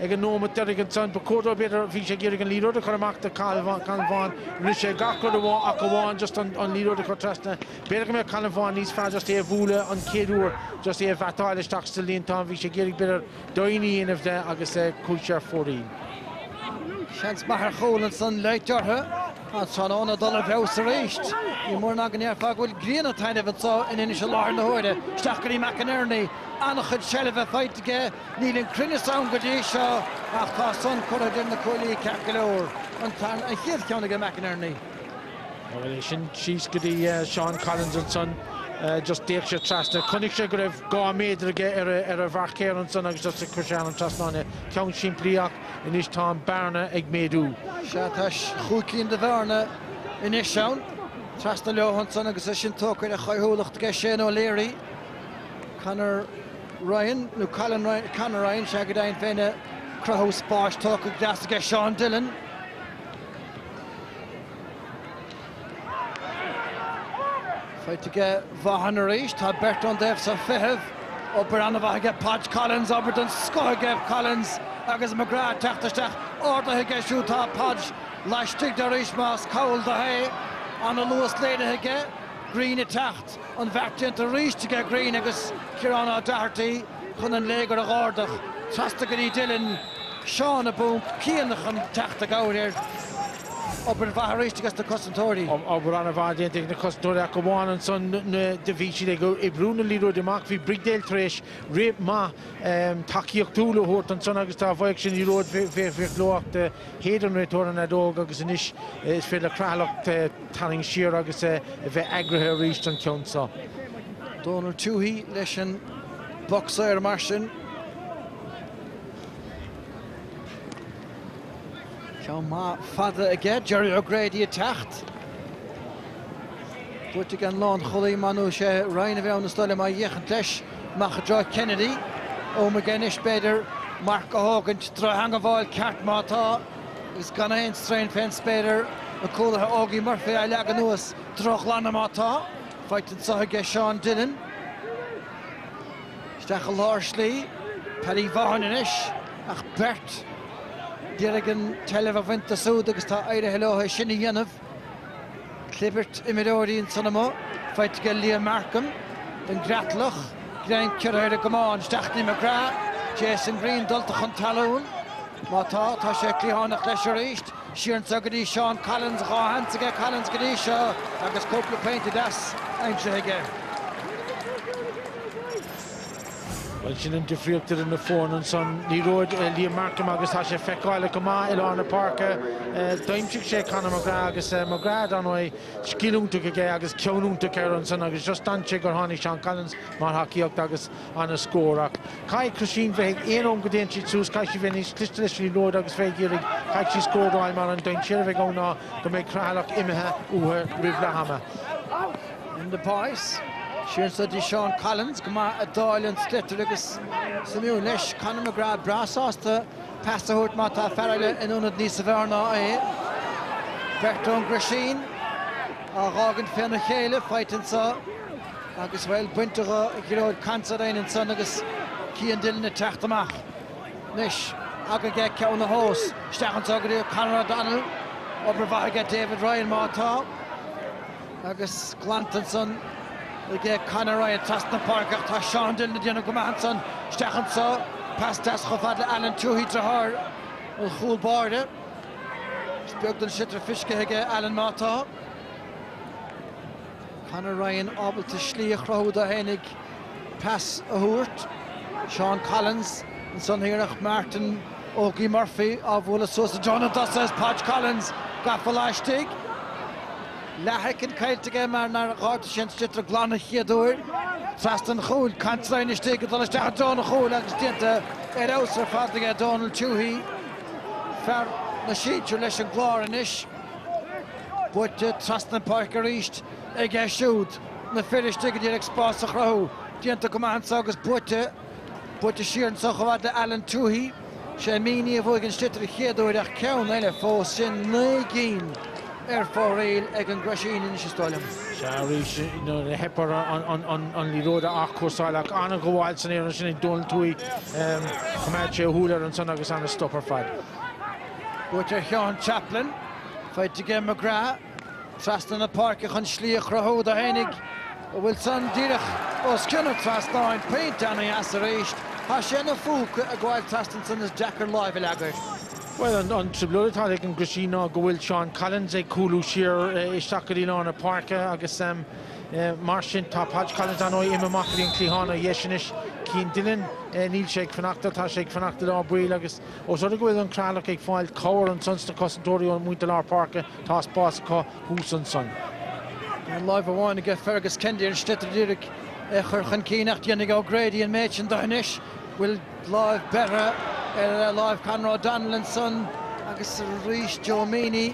ag an nóma deirigh son ba códó beidir bhí sé ggéir an líróide chu amachta Calváin ri sé gachar a bháin just an líróide chu trasna beidir go mé Calváin níos fearr just é bhúla an céadúr just é bhetáil isteach sa líontá bhí sé ggéir beidir daoine inmh de agus chuig sé fórí. Seans bahar cholan san leitjarthe an sanona dollar bheus a réist. I mór na gan nearfa bhfuil gríana taine bheitá in initial lár na hóide. Stachgarí McInerney annach chud sellh feittige nílinn crinne sound go dtí seo ach tá son chorad in na cólaí cearcailóir an tan a chéad ceanna go McInerney. Well, sin síos go dtí Sean Collins an son just déag sé trasna. Connig sé go raibh 2 méadar aige ar a bharcéir an son agus just a Crusheen an trasnáine ceann siimplíach inis tá bearna ag méadú. Se táis chúcín de bharna inis seán. Trasna leohan son agus sin tócair a chaithúlacht ge sé ó léirí. Conor Ryan, nó Conor Ryan se go dain féine crothú spáis tóca deasa ge Sean Dillon. Feittige bhahan a rééis tá Bertrand Dave sa fiheh obair anna bhaige Podge Collins obair don scoige Collins agus McGrath teachtasteach ordathe siútá Podge leistigh de rééis más caol de hé anna Lewis léideige Green a techt an bheirteant a ríistige Green agus Ciarán á Doherty chun an légar a gáardach trasta go dtí Dillon Seán a bún cíanach an teachta gáir obair bhath réistigus de cosantóirí. Obair anna bhaidéantaigh na cosantóirí a go bháin an son de bhí siad go i brúna líróide amach bhí brigdéil tréis réib má takeíocht túla thuirt an son agus tá bhaig sin líróid bhí glóach de héad an réitóir an adóg agus inis is féidir Cratloe tanning siar agus bheith agrathe ríist an ceann. Donald Tuohy leis an boxer mar sin. Ceann má fada aige Jerry O'Grady a techt. Dúirte an lán cholaí manú sé Ryan a bheith na stoile má dhéchant leis Macha Joy Kennedy ó me genis beidir Mark O'Hogant dra hang a bháil ceart mátá is gan ein strain fen speidir a cólathe Augie Murphy a legan nuas droch lana mátá feitin saige Sean Dillon. Steach a lár slí Paddy Vaughan inis ach Bert Dirigan teleh vinta súd agus tá éirithe leotha sinna dhéanamh. Clibbert imidóirí in sanamó, feittige Liam Markham, den Cratloe, Grein Cearhair go máin, Steachtaí McGrath, Jason Green dultach an talún. Mátá tá sé clíhánach leis a réist, siarn sa go dtí Sean Collins, ráhansaige Collins go dtí seo, agus cúpla peinte das aimseige. Well, sin an difriúachtar in na fórn an son ní roid Liam Markham agus tá sé feicáile go má Ilána Parker daimsigh sé Conor McGrath agus McGrath an óid scílúnta go gé agus ceanúnta ceir an son agus just anse gur tháinig Sean Collins mar haíocht agus an a scóraach. Cai Crusheen bheith éonóm go déon siad sús cai si bheith níos cliste leis lí roid agus bheith géirigh cai si scóráil mar an dain siar bheith go ná go méid Cratloe imethe uthe rih lehama. In the boys. Siarn sa dtí Sean Collins go má a dáil an slitar agus samú leis Conor McGrath brasásta pasta thuirt má tá fearraile in únad níos a bhearná é. Bertrand Crusheen a rágan féanna chéile feitin sa agus bhfuil buinteacha i gróid cansa dain an son agus Cian Dillon na techt amach. Nis aga ge ceann na hós steachan sa go dtí Conor O'Donnell obair bhaige David Ryan mátá agus Glantonson Again, Conor Ryan trust na parkach tá Sean Dillon na go mahanson stechan so pas tas chofad Alan Tuohy trahar ul chul barde speelt den sitter fiske hege Alan Mata Conor Ryan able to schliach roda henig pass a hoort Sean Collins and son hirach Martin Augie Murphy of Willa Sosa Jonathan says Podge Collins gafalastig Lehekin keilte mar naar gáte sin sitter glanne chiaúir. Trast an choúil cantrain is stig dal iste John choúil agus diente ausar fadige Donald Tuohy. Fer na síú leis an glár inis. Buite trast an Parker ríist ag siúd na fiidir stig dí expás a chrú. Diente go agus buite siarn so chhad Alan Tuohy sé míní a bhfuil an stitar chéadúir ach ceann eile fós sin 9 fóréil ag an Crusheen in Stóilm. Rís na hepar an líróda ach cuasáach anna goháil san éan sin dul túí chuméid sé thuúlar an san agus anna stoppar fad. Bútar Seán Chaplin, feit gé McGrath, trastan na parca chun slíoch rathód a hénig, a bhfuil san díreach os cinna trastáin peint anna as a réist, tá sé na fúca a gháil trastan san is Jackar live legair. Well, an tribultá ag an Crusheen ná go bhfuil Seán Collins ag coolú siar isteachí ná na parca agus mar sin tá Padge Collins an óid imachí an clíhána dhéisinis cín Dylan níl sé fanachta tá sé fanachta á buil agus ó sort go bhfuil an Cratloe ag fáil cabhar an sonsta cosantóirí an muinte lá parca tá spás có hús an son. An live bháin a Fergus Kendi ar stitar díreach chur chun cínacht dhéanana go Grady an méid an danis bhfuil live better live Conrad Donlan son agus rís Joe Meany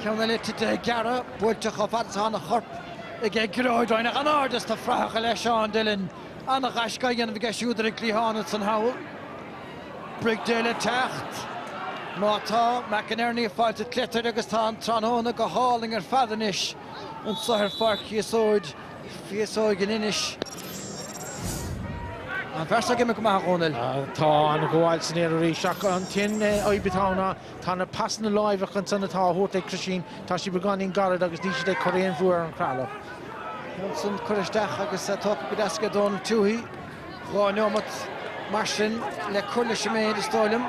ceanna le de gara búilte chofad hána chorp ag gróidráin an ádas tá fracha le Seán Dillon anna gaisca dhéanamh geisiúdar ag clíhána san hawl Brig déile techt mátá McInerney fáilte clétar agus tá an tróna go háling ar fadanis an sothir farci fiosóid gan inis. An fersa gimme go maith Ronald. Tá an goháil san éar éis seach an tin oibitána tá na pasna láimhach an sanna tá thuirt ag Crusheen tá sí beganín garad agus ní sé choréon fuair an Cratloe. San chuiristeach agus tóca go deasca dón túthaí cháneomat mar sin le chuirla sé méid is Stóilm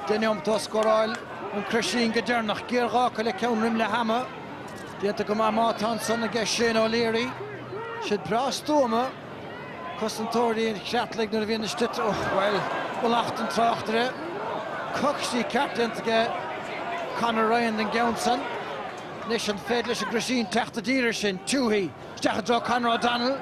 déneomtá scoráil an Crusheen go dearnach géargácha le ceanrim le hama déanta go mátá sanna ggéis sin ó léirí siad brástóma Cosantóirí in Cratloe nar bhíon stut bhfuil 8 tráchtere cochtí ceartanta ge Conor Ryan den Geonson Nis an féad leis a Crusheen teachta díreach sin túthaí steach dro Conor O'Donnell.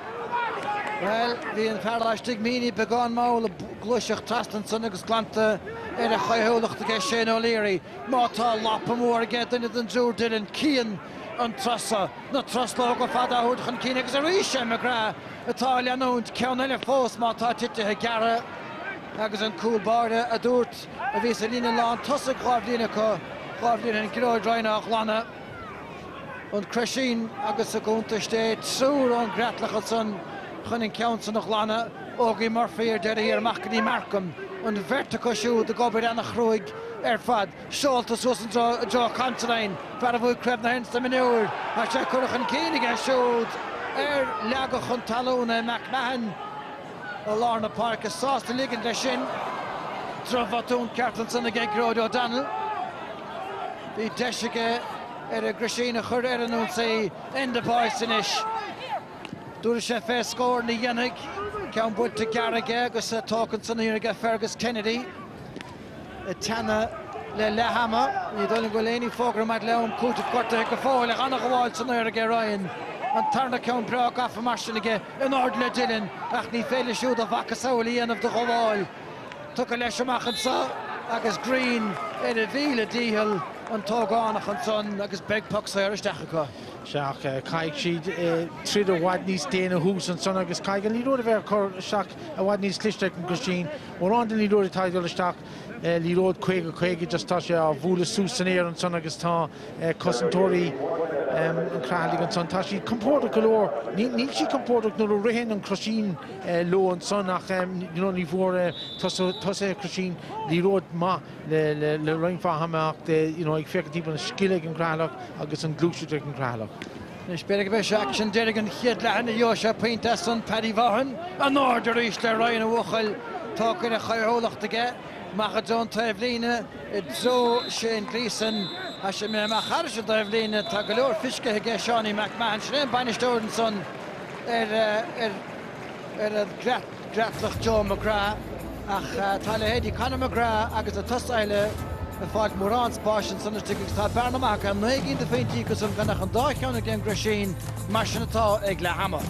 Well, bhí an fearláistigh míní beagán máil a gluiseach trastan san agus glanta ar a chaithúlacht a ggéis sin ó léirí mátá lapa mór a gcead duine den dúr Dylan cían an trasa na trasló go fada thuúd chun cíine agus a rís sé McGrath atá leanúnt ceann eile fós mátá titithe gara agus an cúlbáide a dúirt a bhí sa lína lán tosa ghábhlína ghábhlína an gróidráinach lana an Crusheen agus a gúnta sté trúr an Cratloe san chun an ceann nach lana ógaí Murphy ar deir ar Macadí Markham an vertico siú de gobar anna chróig fad seoltas was an dro Contaline fer a bhfuil creb na hensta minúr a sé chuach an cínig a siúd leagach chun talúna McMahon a Lárna Park a sásta ligan le sin drofatún ceartan sanna gégróid O'Donnell bhí deisiige ar a Crusheen a chur ar anún sé endabáis inis dúra sé fé scór na dhéanaigh ceann buinte garige agus tócann san íige Fergus Kennedy a teanna le lehama ní dulin go léanaí fógra maid leon cúta corta go fáil ag anna gháil san íige Ryan an tarna ceann breá gafa marsinige in ord le Dylan ach ní féile siúd a bhaca saoil íanamh de gháil tucha leis amachchan sa agus Green ar a bhíle díhil an tógánach an son agus beg puck sa ar isteach acu. Seach caiig siad tríd a bhaid níos déana hús an son agus caiig an líróid a bheith chur seach a bhaid níos clisteach an Crusheen ó an den líróid taidil isteach líróid chuige just tá sé a bhúla sús san éar an son agus tá cosantóirí an Cratloe an son tá sí compórtach go leor níl sí compórtach nó rihin an Crusheen lo an son ach ní bhór tosa Crusheen líróid má le roiinfá hameach ag feictí an skillig an Cratloe agus an glúisiúteach an Cratloe. Nis beag bheith seach an deirigh an chiad lehanna Joshua Painte san Paddy Vaughan an áidir éis le Ryan a bhuchail tácair a chaitholacht aige macha John Taibhlíne i dro Shane Gleeson a sé mé mar charse Taibhlíne tá go leor fisce aige Seánie McMahon sin bainisteoireann son ar a Cratloe Joe McGrath ach tá le héadí Conor McGrath agus a tosaile a fáid mórán spáisian san istigh tá bearnamach an 9 féintí go san ganach an dáceanna gan Crusheen mar sin atá ag le hama.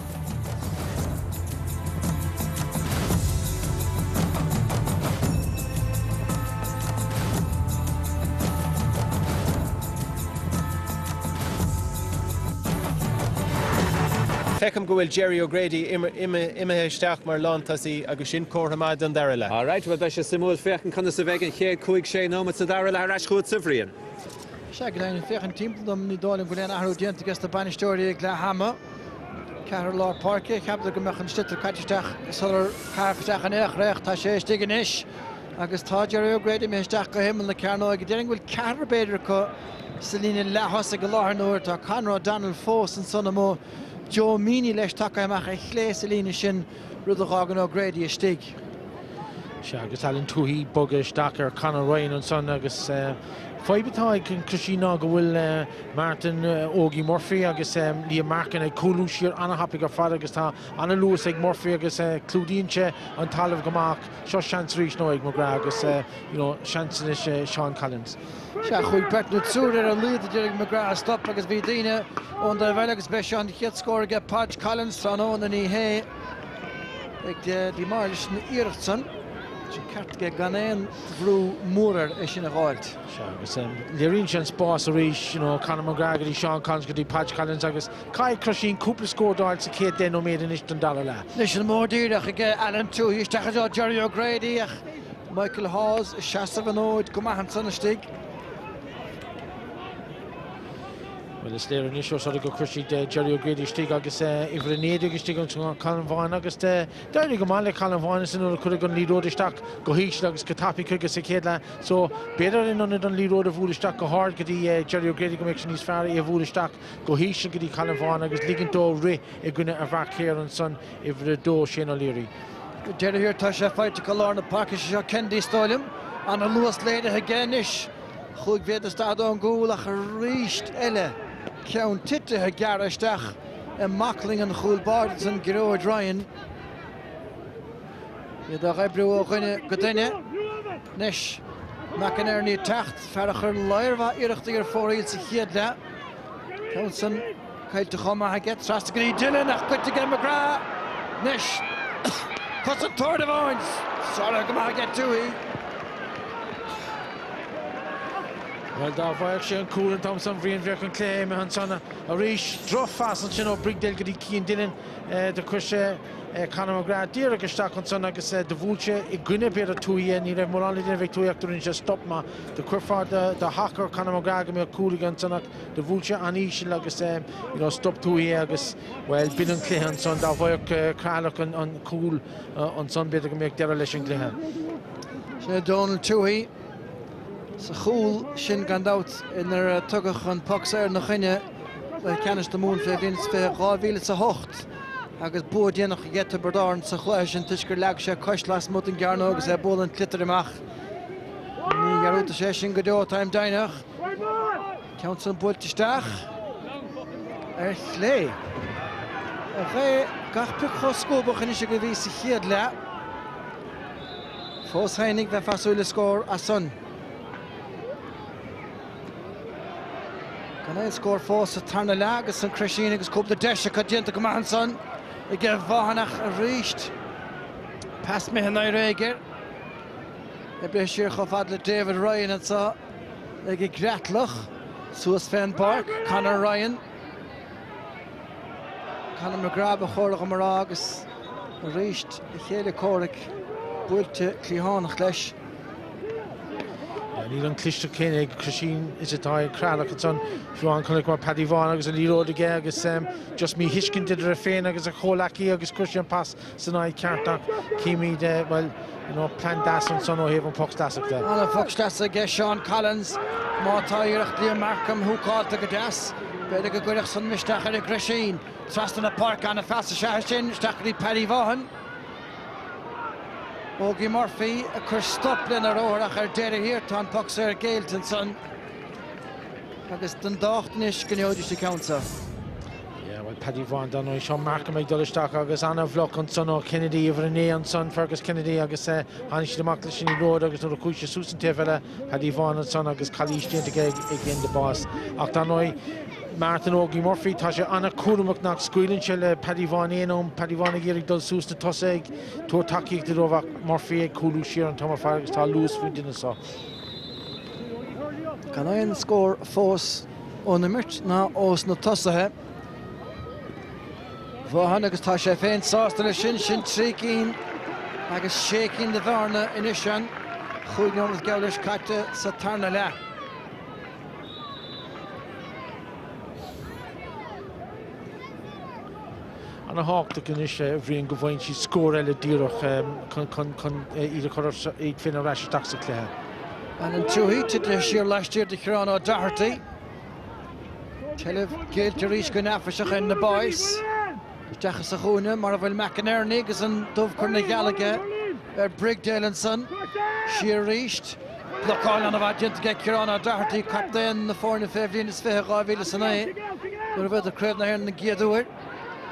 fecham go bhfuil Jerry O'Grady imeisteach mar lántasí agus sin cóthamáid an dara le. All right, well, that's just simul fechan conna sa vegan chéad cúig sé nómad sa dara le harascút sa bhrian. Se go lein fechan timplum ní dálim go lein ahrú dianta gus na banistóirí ag le hama. Ceathar lá parke, ceaptar go mechan stitar caiisteach solar carfteach an éach recht tá sé stigan isis. Agus tá Jerry O'Grady meisteach go himil na cearná ag déing bhfuil ceathar beidir go sa lína lethas ag go láthair nóir tá Conrad Donald Fós an son mó Joe Meany leis take amach a chlé sa lína sin rud a chágan O'Grady a stig. Se agus allan túhí boga stacar Conor Ryan an son agus Fáibetá cin Crusheen go bhfuil Martin Ógie Murphy agus Liam Markin ag coolú siar anna happig ar fad agus tá anna luas ag Murphy agus clúdínse an talamh goach seo seans rís nó ag Magra agus seansan is Sean Collins. Se chuig bet na tsúr ar a líad a dúrig Magra a stop agus bhí daine ón da bhile agus be an chéad scóir ge Podge Collins san ón na ní hé ag dí máilis na Iirechtson. Sin ceart ge gan éon bhrú mórar é sin a gháilt. Se agus léiríonn sin spás a rís Conor Magra go dtí Sean Collins go dtí Podge Collins agus cai Crusheen cúpla scódáil sa chéad den ó méidir is don dala le. Leis an mórdíireach ag Alan tú híisteachá Jerry O'Grady ach Michael Hawes seaamh an óid go maithan san stig. Well, is léir an isio sort of go Crusheen Jerry O'Grady stig agus ifar an éidir agus stig an Colin Vaughan agus dairnig go máil le Colin Vaughan is an chuir an líród isteach go híis agus go tapi chugus sa chéad le so beidir in an líród a bhúil isteach go hard go dtí Jerry O'Grady go méid sin níos fearr a bhúil isteach go híis go dtí Colin Vaughan agus lígann dó ri i gcuine a bhhac chéir an son ifar a dó sin ó léirí. Jerry here tá sé fáilte go lána park seo Kennedy stáilm an an luas léide a ggéis chuig bhéad a stad an gúil ach a ríist eile. Ceann titithe gearaisteach Mackling an chúil bard an Geróid Ryan. Iad a raibbrú ó chuine go duine nes McInerney ní techt fear a chur leirmha iireachtaí ar fóraíil sa chéad le. Ceann san caiilte chuma a get trasta go dtí Dylan ach cuite go Magra nes cos an Tour de Vines. Sorry go maith get túí. Well, da bhair sé an cúlan Thompson bhríon bhreach an Clare me an sanna a rís droch fas an sin ó Brigdale go dtí Cian Dillon de chuise Conor Magra dír agus staach an son agus de bhúilte i gcuine beir a túí ní raibh mar anlí bheith túíachtarún sé stop ma de chuirfá de hacar Conor Magra go mé cúlaigh an sannach de bhúilte aníisiil agus stop túí agus well bin an Clare an son dá bhair Cratloe an cúl an son beidir go méid deire leis an Clare. Sé Donald túí sa chúl sin gandát inar tugach an poxar na chuine le ceannis do mún fé dins fé 2008 agus bú déanach get berdáin sa chluis sin tuisgur leag sé cois las mut an gearna agus ból an clitar amach. Ní garúta sé sin go dó taim dainach. Ceann san búilteisteach ar chlé. A bheith gach pic choscóbach in is go bhí sa chéad le. Fós Heinig bheith fasúla scór a son. Gan éon scór fós a tarna le agus an Crusheen agus cúpla deise chu dianta go maithan son i gcéibh bháhanach a ríist. Pas me hana réigeir. I bith siar cho fad le David Ryan atá ag i Cratloe suas Fenn Park, Conor Ryan. Conor Magra a chóirach am marrá agus a ríist i chéile córic buailte clíhánach leis. Ní an cliste céine Crusheen is atá Cratloe an son fiúán chunig mar Paddy Vaughan agus a líród aige agus just mí hiiscin idir a féin agus a cholaí agus Crusheen pass san áid ceartach cíimi de well plan das an son ó héh an fox dasach de. Anna fox dasach ge Sean Collins mátá iirecht Liam Markham thuáilta go deas beidir go gcuireach san misteach ar a Crusheen trastan na park anna festa se sin stachaí Paddy Vaughan. Ógie Murphy a chur stoplin ar óireach ar deire hir tá an poxar Gaelton son agus den dáchtanis gneoidir sé ceansa. Well, Paddy Vaughan don ó Sean Markham ag dolisteach agus anna bhloch an son ó Kennedy ifar an é an son Fergus Kennedy agus hanis amach lei sin í ród agus nó cúise súsan tefile Paddy Vaughan an son agus chalíiste ag gin de bás. Ach don ó Martin Ógie Murphy tá sé anna cuaramach nach scuilann se le Paddy Vaughan éonóm Paddy Vaughan ag dul sús na tosa ag tuairtaíocht de rómhach Murphy ag coolú siar an tamar fear agus tá luas faoin duine sá. Gan éon scór fós ó na mirt ná os na tosathe. Bháin agus tá sé féin sásta le sin trícín agus sécín de bharna in isan chuig nómh geolis caite sa tarna le. An a háachta gan is bhríon go bhhain sí scór eile díreach chun iad chuir ag fin a reis sa cléthe. An túí de siar leistíir de churán á Doherty. Teleh géilte rís go nafaseach in na báis. Dechas sa chúna mar a bhfuil McInerney agus an dubh chur na Gallagher Brigdale and son. Siar ríist. Blocáil an a bhaid dianta ge churán á Doherty captain na fórna féhlín is fé gáhíle san é. Gur a bheith a cred na hir na giadúir.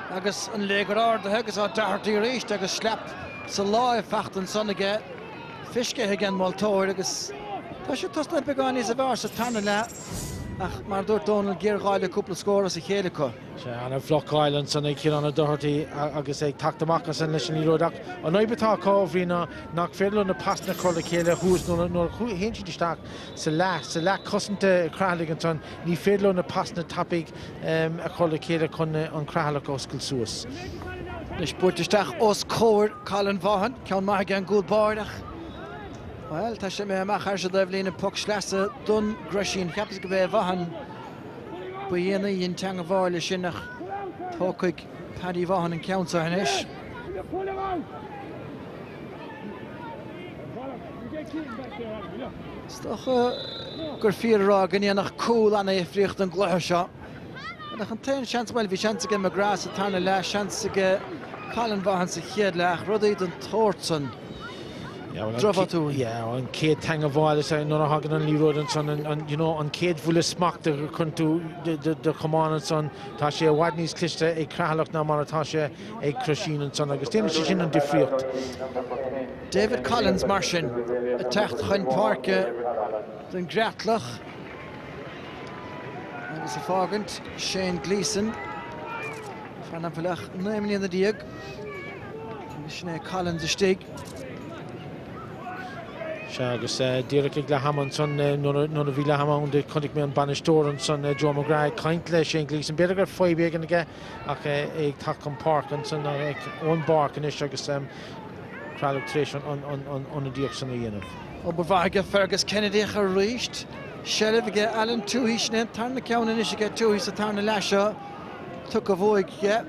Agus an légur áirdathe agus á Doherty ríist agus sleap sa lá fachtan son aige. Fisce gan Maltóir agus tá sé tosna beáí sa bhar sa tanna le ach mar dúirt Donald gur gáile cúpla scóra sa chéile chu. Se an a Flock san ag Ciarán Doherty agus ag tactamach san leis an íróideach. An oibetá cábhrína nach féidir na pasna chuirla chéile hús nó héintí isteach sa le cosanta Cratloe an son ní féidir na pasna tapig a chuirla chéile chun an Cratloe oscail suas. Leis buirtisteach os cóir Colin Vaughan ceann maithe an gúil báirdach. Well, tá sé mé amach ar se dibh lína puc sleasa dún Crusheen cheappas go bheith Vaughan ba dhéana íon teanga bháile sin nach tócaig Paddy Vaughan an ceansa inis. Stocha gur fíorrá gan íonach cúil anna ifriocht an glutha seo. Nach an tain seans bhfuil bhí seans aige McGrath sa tarna le seans aige Colin Vaughan sa chéad leach rud iad an Thorson. Drofatú. Ja, an céad teanga bháile sé nó hagan an líróid an son an céad bhfuil smacht chun tú de chomán an son tá sé bhhaid níos cliste ag Cratloe ná mar atá sé ag Crusheen an son agus déanana sé sin an difriocht. David Collins mar sin a techt chun páirce den Cratloe agus a fágant Shane Gleeson fan an bhfuilach 9 million na díag sin Collins a stig. Se agus díreach le Hammond son nó a bhí le Hammond chunig mé an banistóir an son Joe McGrath caint le Shane Gleeson beidir gur foibe an aige ach ag tach an park an son ag ón barc an is agus Cratloe tréis an a díoch san a dhéanamh. Obair bhaige Fergus Kennedy a ríist. Sheriff aige Alan Tuohy sin tarna ceanna is aige Tuohy sa tarna leisio. Tuc a bhóig aige.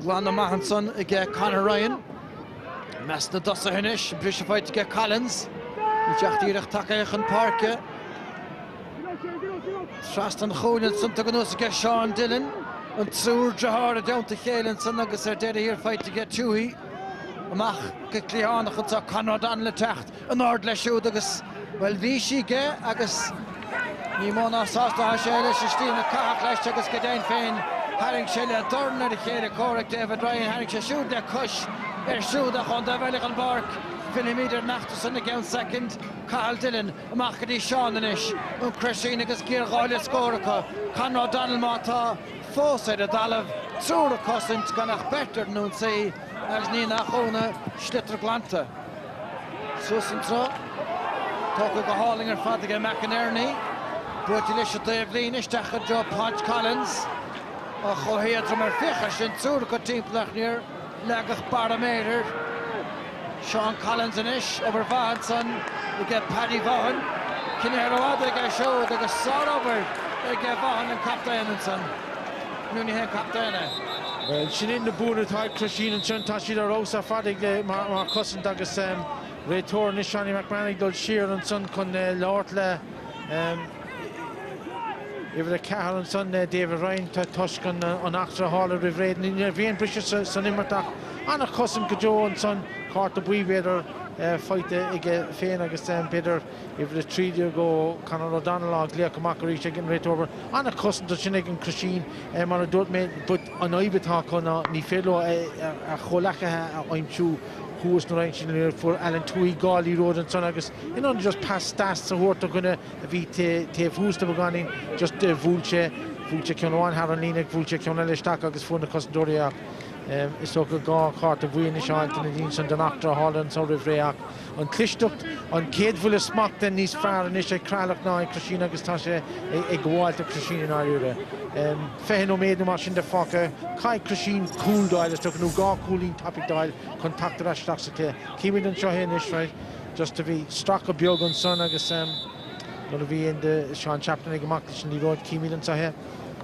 Glána Mahanson aige Conor Ryan. Mes na dosa hinis, bris a fáid aige Collins. I deachtaíireach takeach an parke. Trast an chúnin sunta gan us aige Sean Dillon. An trúr drahar a deanta chéilen san agus deir hir fáid aige Tuohy. Amach go clíánach an tá Conrad an le techt an ard le siúd agus well bhí sí ge agus ní mána sásta sé leis tína caach leis agus go déin féin haring sé le dorna de chéile córaach David Ryan haring sé siúd le cos siúdach an de bheilig an barc 50 meter nachtas in the game second. Carl Dillon, Machadi Seanish, Crusheen agus Girgáile scóracha. Conrad Donald Mata, Fósa de Dalav, Tsúra Cosint, Ganach better nun say, as Nina Hona, Schlitter Glanta. Susantra, Toka Hallinger, Fatiga McInerney, Brutilisha Davlinish, Tacha Joe Podge Collins, Chohea Drummer Fichash, and Tsúra team Plachner, Lagach Parameter. Sean Collins and Ish over Vaughanson. We get Paddy Vaughan. Kinero they get show, they get sort over. They get Vaughan and Captain and son. Nuni hen Captain. Well, she didn't the board at Crusheen and Chantashi the Rosa Fadig, my cousin Douglas Ray Torn, Shani McMahon, Dol Shear and son con Lortle. If the Carl and son David Ryan, Tushkan on Extra Hall of Raiden in your Vian British son Immertach. And a cousin Joe and son Carter Weaver fight against Fane against Peter. If the 3 year go, Conor O'Donnell, Glea Macquarie, getting right over. And a cousin to Chinnig and Crusheen, man, I don't mean, but an Ibetalk on Nifelo, a Holaka, I'm sure. Who was not actually for Alan Tui, Gali Road and Son August. You know, just past stats, so what they're going to be Tave who's the beginning, just Vulce, Vulce Kionan, Haralina, Vulce Kionel Stack, August for the Costoria. Is ook een gá cart of win is aan in dienst van de actor Holland zo rivreach on clishtucht on keedful is smack then these far and is Cratloe now Crusheen agus tá sé ag gháil a Crusheen in áúre. Féhin ó méad mar sin de foca cai Crusheen cool dial is tuch nó gá coolín topic dial contactar a straach sa clé. Cíimiid an seo hen is right just to be struck a beag an son agus gonna be in the Sean Chapman ag amach sin ní roid cíimiid an sa he.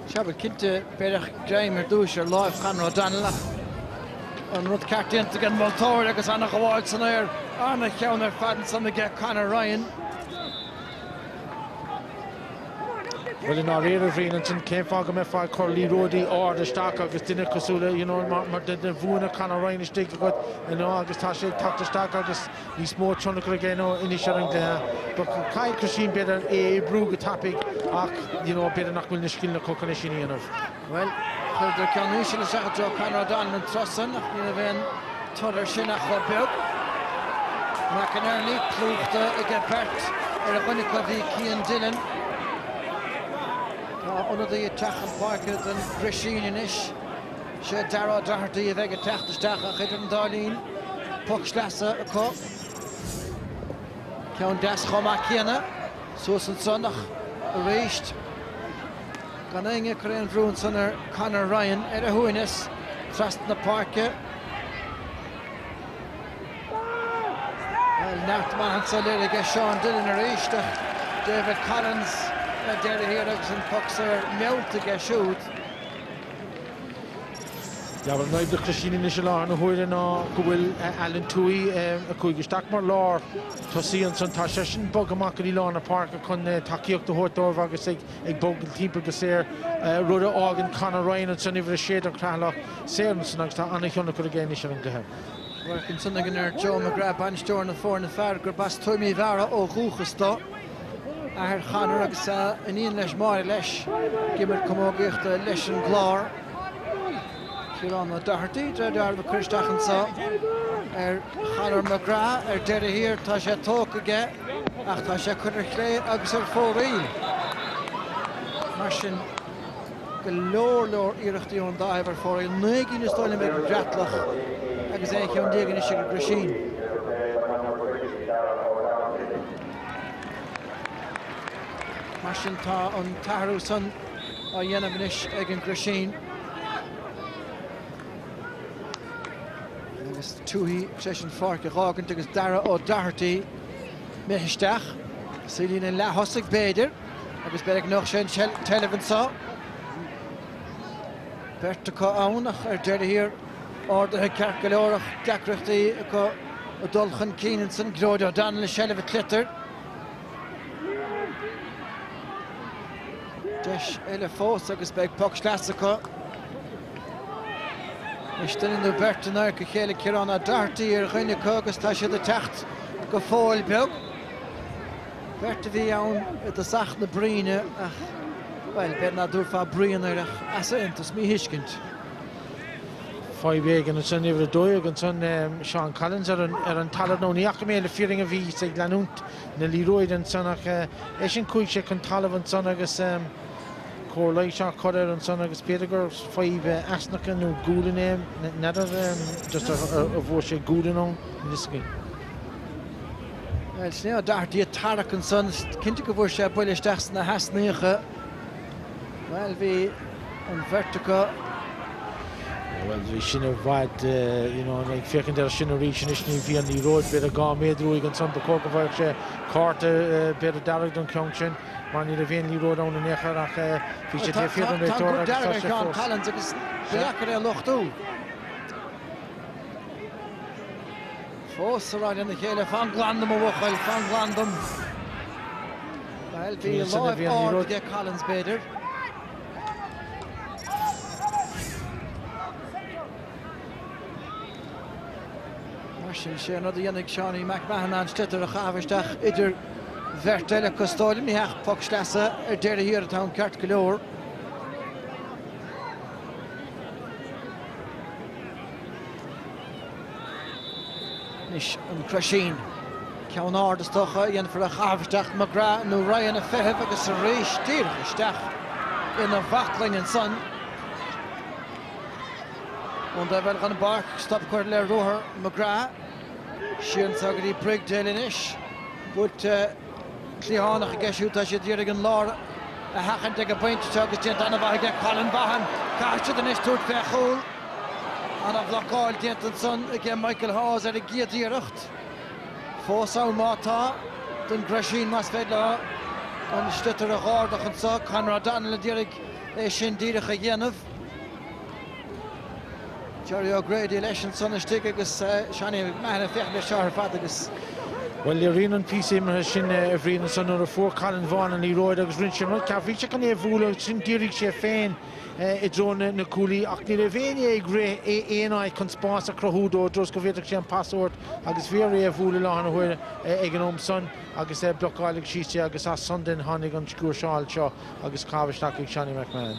Shabbat Kinte Berach Graham Dusher live Conrad Danlach on Rod Cartin to get Maltor agus Anna Gawalson there Anna Counter Fadden to get Conor Ryan. Well in our area Reenanton came fog me fog Curly Roddy or the stock agus dinner Cosula, you know, the Vuna Conor Ryan is dig good, you know, agus Tasha talk the stock agus he's more chunnical again initial but Kai Crusheen better a brug topic you know better not will skill na coconation enough. Well, the Carnation is a job Conor Dan and Trusson, you know, Tudor Shinach Hobbill. McInerney proved again Bert or a Winnicott Kean Dillon. Under the attack of Parker and Crusheen in ish. She Dara Doherty of Egg attack the stack of Hidden Darlene. Puxlassa a cup. Count Das Homakiana. Susan Sonach erased. Gananga Korean Vroon Conor Ryan. Era Huinis. Trust in the Parker. Well, Nachtman Hansalere get Sean Dillon erased. David Collins. There here and pucks are melt to get shoot. Ja, maar nu de Crusheen in de laan hoor je nou Will Alan Tui a koeige stak maar laar. To see on some tashin buggemak die laan park kon takiok de hoort door agus ik bogel type geseer rode organ Conor Ryan en son over shade of Cratloe Serensen agus ta anna honna kur again is an gehe. Working something in there Joe McGrath bench door in the four in the fair Grabas Tommy Vara o Ruchesta. Ar Conor agus an Ian leis mar leis gimmer comógicht leis an Clare. Ciarán Doherty dar the Christachan sa Conor McGrath deire here tá sé tóca ge ach tá sé chuir chlé agus fóríl. Mar sin go leor iireachtaí ón daibhar fóríl 9 is stoilm ag Cratloe agus é ceann dégan is go Crusheen. Martin tá on Taru son a Yenavinish again Crusheen. Agus Tuhi session Fark a Ragant agus Dara o Doherty Mehistach. Celine in La Hosig Bader. Agus Berg noch Shen Televan saw. Bertica Aunach dead here. Or the Carcalorach Dakrachti a Dolchan Keenanson Grodo Dan Le Shell of a Clitter. Desh Elefos agus beg Puxlassa. Still in the Bertanar Kele Kirana Doherty or Rinneco agus tá sé de tacht go fáil beag. Berta bhí ann at the sach na bríne well Bernard Durfa bríne as intas mí hiiscint. 5 week and son over the doig and son Sean Collins an talad no niach me the fearing of he say glanunt na Leroyd and sonach Asian Kuiche can Talavan son agus Corley Sean Cutter and son agus Peterger 5 Asnakan no Gouldin name never just a voice Gouldin on in this game. Well sneer Doherty Tarak and son kintig of voice Polish dachs na hasnige. Well we on vertical. Well, we shouldn't have had, you know, like faking there shouldn't reach an issue via the road, bit of gone made road and some the coke of our quarter, bit of Derek Dun Junction, man, you'd have been road down in the Echar, if you should have feared on the door. Derek John Collins, it's the Akare loch too. Force around in the Kale, Van Glandam or Van Glandam. Well, be alive or to get Collins better. Sé another Yannick Shawnee McMahon an Stetter a Chavistach idir Vertelle Costoli mi hach Puxlassa deire here at town Cratloe. Nish an Crusheen. Ceann ard is tocha yen for a Chavistach McGrath no Ryan a Fehev agus a rééis tíiristach in a Vackling and son. Und da wel gan bar stop corner roher McGrath. Shean sagri break delinish. But Clehanach geshoot as you dirigan Laura. A hachen take a point to agus gent an bha get Colin Bahan. Catch the next toot fair hole. And a block all gent and son again Michael Hawes at a gear diracht. Fosau Mata. Den Crusheen mas vedla. Dan stutter a hardach and so Conrad Daniel dirig shin dirich a yenov. Jerry O'Grady election son a stick agus Shani man a fech be shar fadagus. Well, you're in on PC Mahin every in the son of 4 Colin Vaughan and Leroy Doug's Rincham. Cavicha can have Vula, Sin Dirick Shefane, it's on Nakuli, Aknirevania, Grey, A&I, Conspasa, Crahudo, Droskovita, Sham Password, Agus Viri, Vula, where Eganom son, Agus Block Alex Shisi, Agus Sunday, Honig on Skur Shal Shaw, Agus Kavishak, Shani McMahon.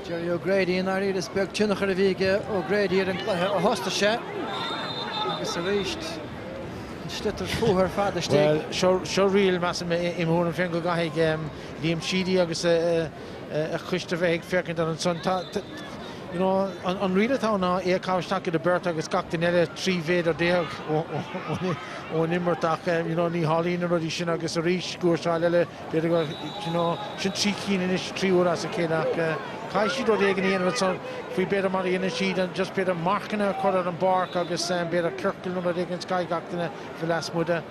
Jerry O'Grady and I read a spec Chinacharaviga, O'Grady and Hostashet. Is reached Stitter for her father well show real massive in Horn Fingal guy Liam Sheedy agus a Christopher Ferkent and son you know on real town now e Kavstak the Bert agus Gactinella 3 Vader there on Immertach you know ni Holly or the agus a reach go Charlele you know should see keen in 3 hours a kid Kai she do again in so we better money in the sheet and just better marking a color and bark agus better Kirkle no against Sky Gactin for last mother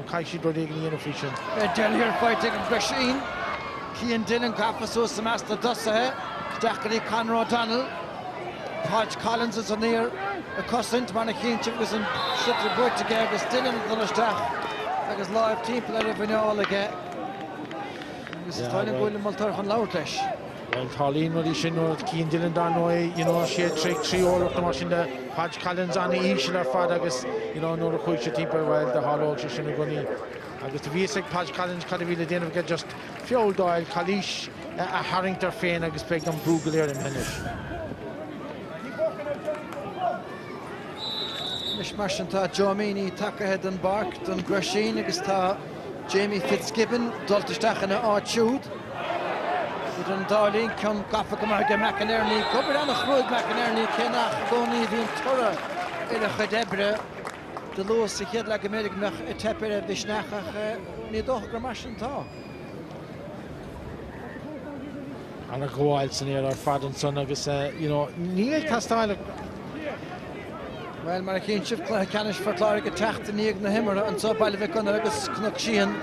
Kai she do again in official Dylan here fighting Crusheen Cian Dylan Capaso semester Dussa Dachary Conrad Daniel Hodge Collins is on there a cousin to Manachin was in Shitter Boy together agus Dylan the staff agus live team player for all again this is trying to go in Maltar on Lourdesh. Well, Pauline, what you know, Cian Dillon Danoy, you know, she had 3 all of the machine there. Hodge Collins on the each of their father, you know, no request team per while the hollow, she shouldn't go in. I guess the VSX Hodge Collins, Cadavilla, then get just fuel Doyle, Kalish, a Harrington Fane, I guess, beg them Bruegel here in Hennish. Mishmashanta, Jomini, Takahead and Bark, Dun Crusheen, I guess, Jamie Fitzgibbon, Doltistach and Archud. Dun Darling, come Gaffakamar, McInerney, covered on the road, McInerney, Kenach, Goni, Ventura, in a Hedebre, the Lewis, the kid like a medic, a tepper, Vishnach, Nidoch, Gramashanta. And a go wild near our father and son, I guess, you know, Neil Castile. Well, Marachin Chief Canish for Clark attacked the Neag Nahimmer and so by the Vicon Agus Knuckshian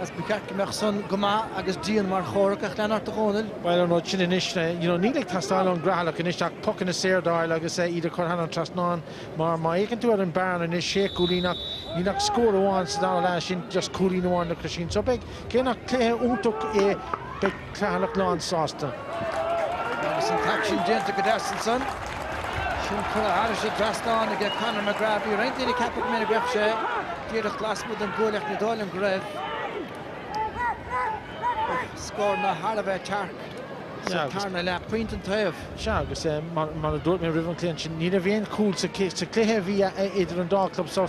as Bikak Merson Goma Agus Dian Marchorka Leonard Ronald. Well, I know Chininish, you know, Neil Castile on Grahak and Ishak Puck in a Sair dial, like I say, either Corhan and Trasnon, Mar, you can do it in Barn and Ish Shake Kulina, you knock score once down last in just Kulina one the Crusheen. So big, cannot clear Untuk a big Clark lawn saucer. Some action, Gent to Gadasson. Harris dressed on to get Conor McGrath. You're right in the capital many Grefshe. Dear class with them goal at the Dolan Grev. Score na hard of a tark. So Carna lap point and tave. Sure, because Dortmund River Clinch need a very cool to clear via either and dog club so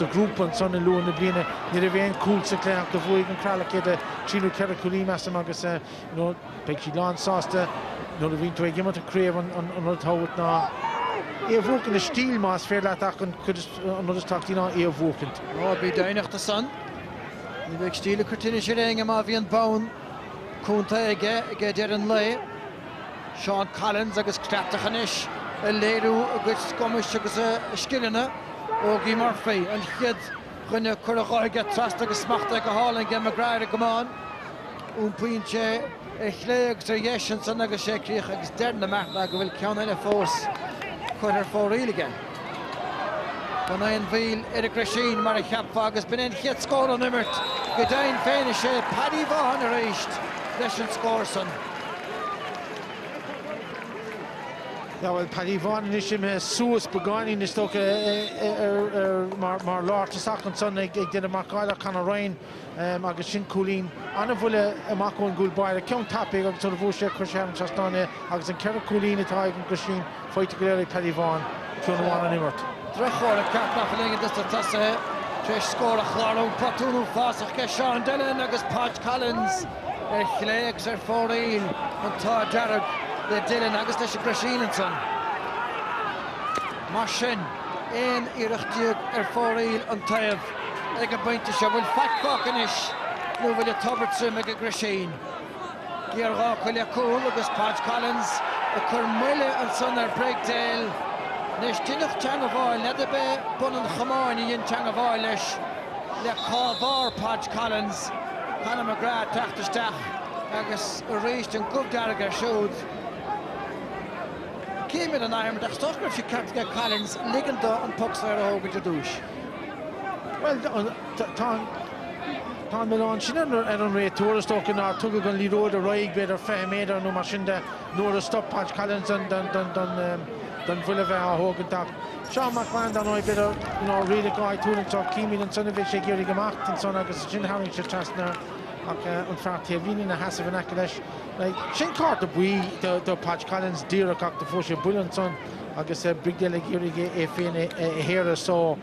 group and son and Lou and the Blina need a very cool to clear up the Voig and Cratloe get a Chino Keraculi Master Magus, you know, Peggy Lawn Saucer. No, the winter game to crave on the tower now. Evoking the steel mass fair that I could another talk, you know, evoking. Oh, be down after the sun. The big steel curtinish ring of Avian Bone. Kunta get there and lay. Sean Collins, I guess, Cratloe, a lady who gets Scomish, a skillina, Ogie Murphy, and kids when you could get trust like a smack like a hall and get McGrath, come on. Pinche. Leg to yes and son agus sé críoch agus dearna meach le go bhfuil ceann eile fós chuir ar fóríl again. Go naon bhíl ar Crusheen mar a cheapfa agus bin in chiad scór an immert go dain féin sé Paddy Vaughan a réist leis an scór son. Ja, well, Paddy Vaughan is him suas begonnen in the stock mar Lord to Sack and son did a Markala can rain agus sin Colleen an bhfuil a Mako and Gulbair a count tapping agus sort of Voshe Crusheen just on agus an Kerr Colleen at Hagen Crusheen fight to get Paddy Vaughan to one and Immert. Drechor a cap nach lenge dis tasse Trish score a Clare Patunu Fasach ke Sean Dillon agus Podge Collins Chléigs ar fóríl an tá Jarrod le Dylan agus leis Crusheen and son. Mar sin, ein iireachtaíoch fóraíl an taobh ag a bainte seo bhfuil feicfácan is nó bhfuil tobert trim ag a Crusheen. Gíar gá chuile cúil agus Padge Collins a chur muile an son ar Breakdale. Nes tinach teang a bháil, le be bun an chamáin i dhéon teang a bháil leis le cábhar Padge Collins. Conor McGrath teachtasteach agus a réist an gubdarg ar siúd. Céimid an airm ach stochgraf si ceart go Collins ligandá an pucks ar a hógan de dúis. Well, tá Milan sin ar an ré túrastócha ná tugad an líróid a roiig beidir 5 méadar nó mar sin de nuair a stop Padge Collins don bhuiile bheith a hóganach. Seán McMahon don óid beidir riad gáid túnachtáil cíimiid an sanna bheith sé géirí gomacht an son agus sin haing sé trasna ach an frachtaí bhíine na hasamh an leis. Sin cárt a buí do Padge Collins díreach ach do fó sé buil an son agus brigdéile géirí é féin é héire só.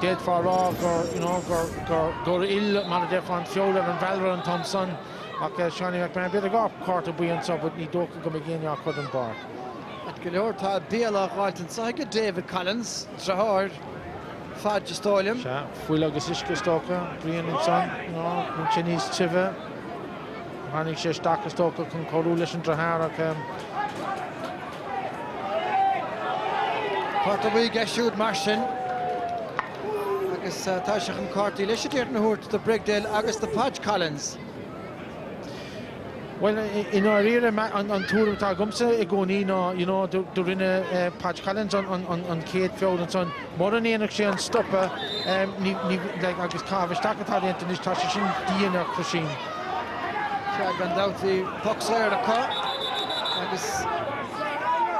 Dead far off gur ill mar a defan fiola an Valor an Thompson ach Seán McMahon bit a gá cárt a buí an so bud ní dócha go géine a chud an bar. Go leor tá béala gáilt an saige David Collins trahard fadge stáiliam. Fuil agus isce stócha bríon an son chun sin níos tuimhe. Tháinig sé stacha stócha chun choú leis an trathar ach Cárt a bhí geisiúd mar sin. Agus tá seach an cártaí leis tíir na húirt do Breakdale agus do Padge Collins. Well, in our area on tour tá gomsa I gcónaí ná do rinne Padge Collins on céad feud an son mar an éanaach sé an stoppa agus cábhaisteach atá dhéanta níos tá sé sin díana Crusheen. Se gan dátaí pucks ar a cá agus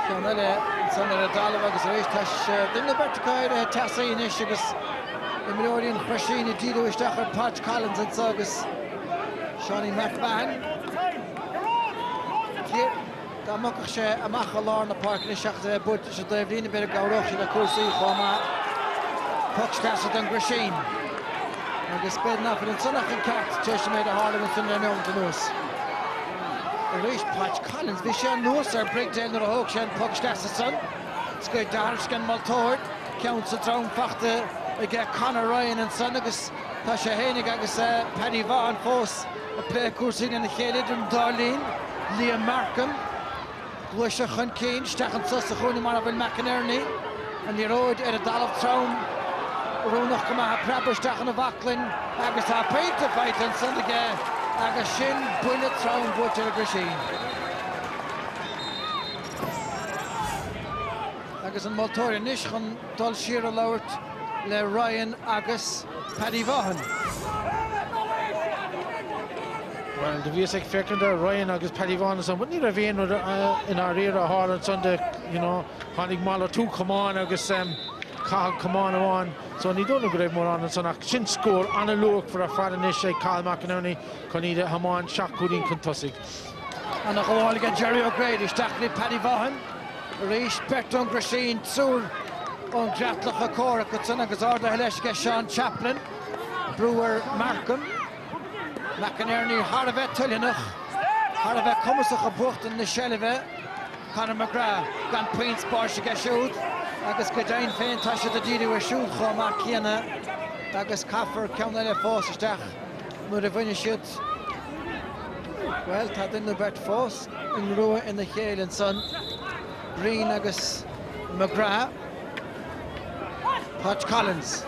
ceann eile san ar a dálamh agus rééis tá duine bertacáid teasaí inis agus I millióiríon Crusheen I díadú isteach ar Padge Collins an agus Seán McMahon. Tá mucach sé amach a lár na park na seachta bud sé débhlína beidir gáireach sé le cuasaí chomá pucks teasa an Crusheen. Agus bed nach an sonnach an ceart teiste méid a hála an sunna mewn an nús. A rééis Padge Collins bhí sé an nús ar Breakdale nar a thóg sé an pucks teasa son. Scoid dáthas gan maltóir ceann sa trám fachta I get Conor Ryan and son agus tá sé hénig agus Paddy Vaughan fós a play cuasaí in na chéad an Darlene, Liam Markham, Gluise chun céin, stechan sus a chuúna mar a bhfuil McInerney, an ní roid ar a dalamh trám, rúnach go maithe preabair stechan a bhaclinn, agus tá peint a fight an son agus sin buile trám bút ar a Crusheen. Agus an maltóir inis chun dul siar a labhairt le Ryan agus Paddy Vaughan. Well, the bhíos ag feicin Ryan agus Paddy Vaughan son, but ní a bhéon in our réir a háir an son tháinig mála tú cumán agus cáil cumán amháin, so ní dóna go raibh mór an son ach sin scór anna luach for a fad inis é Cathal McInerney chun iad hamáin seachúdín chun tosaigh. Anna gháilga Jerry O'Grady stachlí Paddy Vaughan, rééis Bertrand Crusheen tsúr on Cratloe a córa go son agus arda leis go Sean Chaplin, Brewer Markham, McInerney har a bheith tuillinach, har a bheith cumasach a bucht in na seileibh, Conor McGrath gan points báirse go siúd, agus go dain féin tá sé a díadú a siúd chomá chéana, agus caafar ceann eile fós isteach nuair a bhaine siúd. Well, tá duine bert fós in rua in na chéil an son, Green agus McGrath, Padge Collins.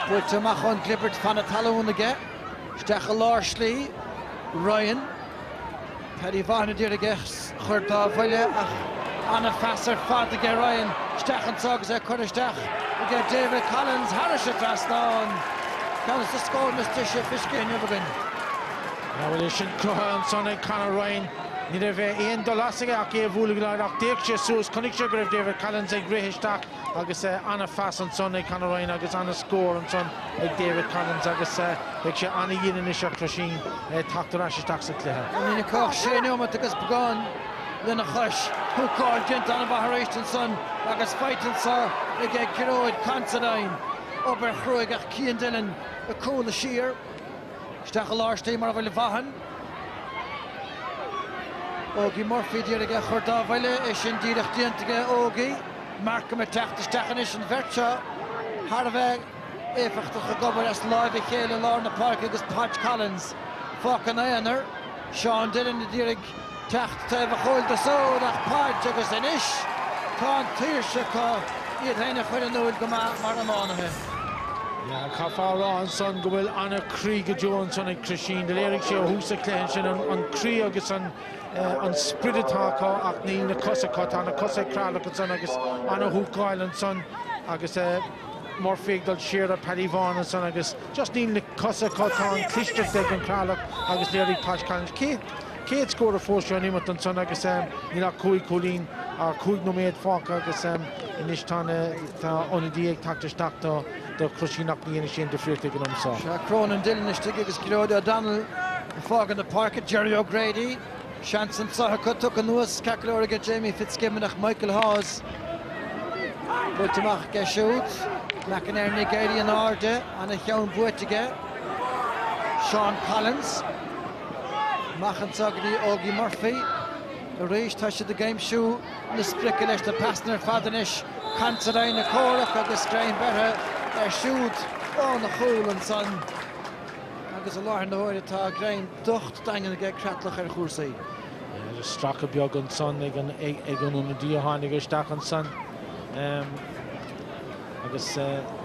Built amach on Glibbert fan a talún aige. Steach a lár slí, Ryan. Paddy Vaughan dír aige chuir dá bhaile ach anna feasar fad aige Ryan. Steach an sogus a chuir isteach aige David Collins Harris a trasnán. Collins the score Mr. Fiskin Evergan. Now it is sin cruha an son ag Conor Ryan. Ní a bheith éon dolasige ach é bhúla go leir ach déag sé sús chunig sé go raibh David Collins ag réithisteach agus anna feas an son ag Conor Ryan agus anna scór an son ag David Collins agus ag sé anna dhéanaan is a Crusheen tachtar asisteach sa cluthe. Nína coch sé nuamat agus beagán lena chuis thuáil gint anna bhathréist an son agus fightan sa ag Ciróid Considine obair chruig ach Cian Dillon a cúla sír. Steach a lár sté mar bhfuil Vaughan. Ógie Murphy díirige chuir bhaile is sin díireach diantaige Ógie. Marca me teachtasteach is an bheirt Har bheith éfachtacha gobar as láimh chéile lá na parc agus Pat Collins. Fácan éanaar. Sean Dillon díirigh techt taobh a chúil de sód ach Pat agus inis. Tá an tíirse cá iad haine chuir an úil go mar an ánathe. Ja, Cafará an son go bhfuil anna Críga Jones an Crusheen de léirigh sé húsa léin sin an Crí agus an spiritáá ach níl na cosacá tá na cosa Cratloe an son agus anna húcáil an son agus mór féagdal siar a Paddy Vaughan an son agus just níl na cosacá tá an clisteach de an Cratloe agus léirigh Pat Collins. Céad scór a fós an imot an son agus níl a cúig cholín a cúig nó méad fáca agus inis tá onadí ag tactaisteach do Crusheen ach níana sin de friúte go amsá. Cronin Dillon is tuige agus Gróide O'Donnell fágan na parc Jerry O'Grady. Shanson Sahacut took a nuas Cratloe Jamie Fitzgibbon ach Michael Hawes. Bultamach Geshoot. McInerney Nigerian Arde and a Hjaun Buetige. Sean Collins. Machan Sagdi Ógie Murphy. The race touched the game shoe. The sprickle the Pastner Fadenish. Cancerai na Corach agus Grain better. Shoot on the hole and son. Agus a láir na hóir atá Grain docht daingan ag Cratloe chúrsaí. Stracha beag an son ag an únadí a tháinig isteach an son. Agus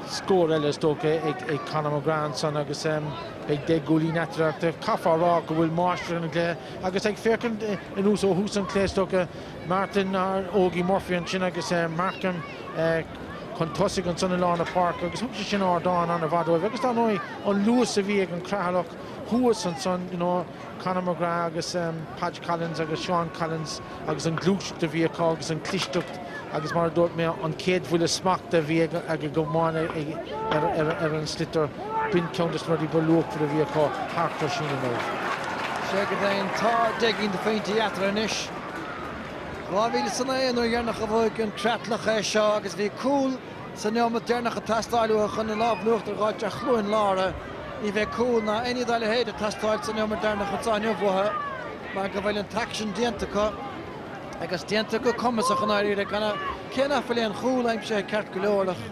scór eile is tóca ag Conor McGrath son agus ag de gúlí netraachta Cafará go bhfuil máistre an glé agus ag fécinn in ús ó hús an clés tóca Martin ar Ógie Murphy an sin agus Markham chun tosig an son lá na parc agus thug sin ádáin an a bhadóibh agus tá nói an luas a bhí ag an Cratloe thuas an son Conor McGrath agus Pat Collins agus Sean Collins agus an glúiseach a bhí aá agus an clisteach agus mar dúirt mé an céad bhfuil a smacht a bhí ag go máin ar an slitar bin ceantas nuirí bolúach fu a bhí aá thar sin an óh. Sé go dtéon tá deigín de féin teatra inis. Láhíle san éon ar dhearnach a bhfuil an Cratloe seo agus bhí cool san neomad dearnach a tastáilú a chun na lábhnúcht ar gáid a chluúin lára. Ní bheith cool na aine dáile héad a tastáil san neomad dearnach a táineh bhthe mar go bhfuil an taction diantacha agus dianta go cumasach an áiríre ganna céanna fillíon chúlaim sé ceart go leorlach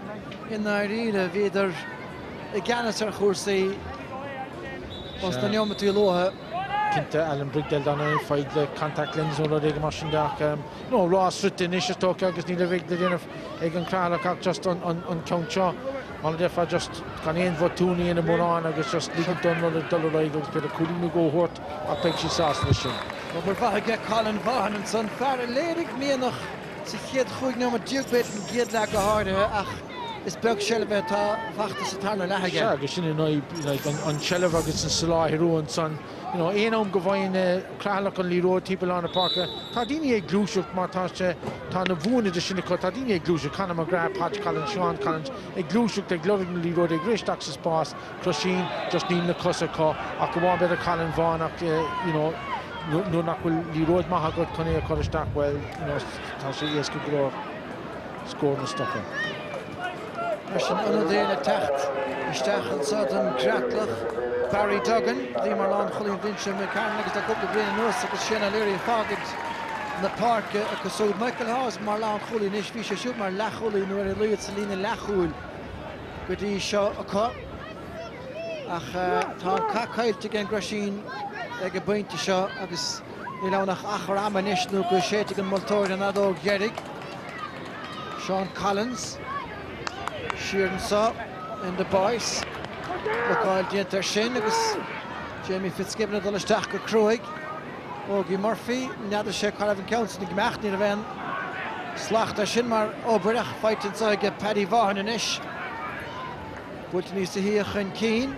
in áiríre bhíidir I gceannas ar chúrsaí os na neomad tú lóthe. Cinnte Alan Brigdale dan éon fáid le contact lens ó ag mar sin deach nó rás ruta inis tóca agus ní le bhéh le déanamh ag an Cratloe ach just an ceann seo an defa just gan éon bhotúnaí ina mórán agus just lígan don dul agus beidir cúlíú ggóthirt ach beidh sí sás lei sin. Bar bhaige Colin Vaughan an son fear a léirigh míonach sa chéad chuig nó mar dúbéit an géad le go háirithe ach is beag sellbh tá bhachta sa tarna letheige. Agus sin an sellbh agus an saláthirú an son éon go bhhain Cratloe an líró típla an na parca tá daoine ag glúiseach mar tá na bhúna de sinna tá daoine ag glúiseach Conor McGrath, Pat Collins, Sean Collins ag glúiseach ag glóigh na líró ag risteach sa spás Crusheen just níl na cosacá ach go bháin beidir Colin Vaughan ach nó nach bhfuil líróid maithe go chuné a choristeach bhfuil tá sé éasca go scór na stocha. Mar sin anadéine techt isteach an sad an Cratloe Barry Duggan, bhí mar lán cholín bhíse me cairn agus a cúpla bliana nuas agus sin a léirí fágad na parc agus súd Michael Hawes mar lán cholín is bhí sé siúd mar lechúlaí nuair a luiad sa lína lechúil go dtí seo acu ach tá caiilte gan Crusheen ag a bainte seo agus ní lánach achar amanis nó go séite an moltóir an adó gheirigh. Sean Collins siar sa in the boys. Leáil diantar sin agus Jamie Fitzgibbon a dul isteach go cruaig. Ógie Murphy neidir sé chuibh an ceann na gmeachtaí a bhein slaachta sin mar óbreach feitin sa ag Paddy Vaughan inis. Búilt níos sa híoch an Keane,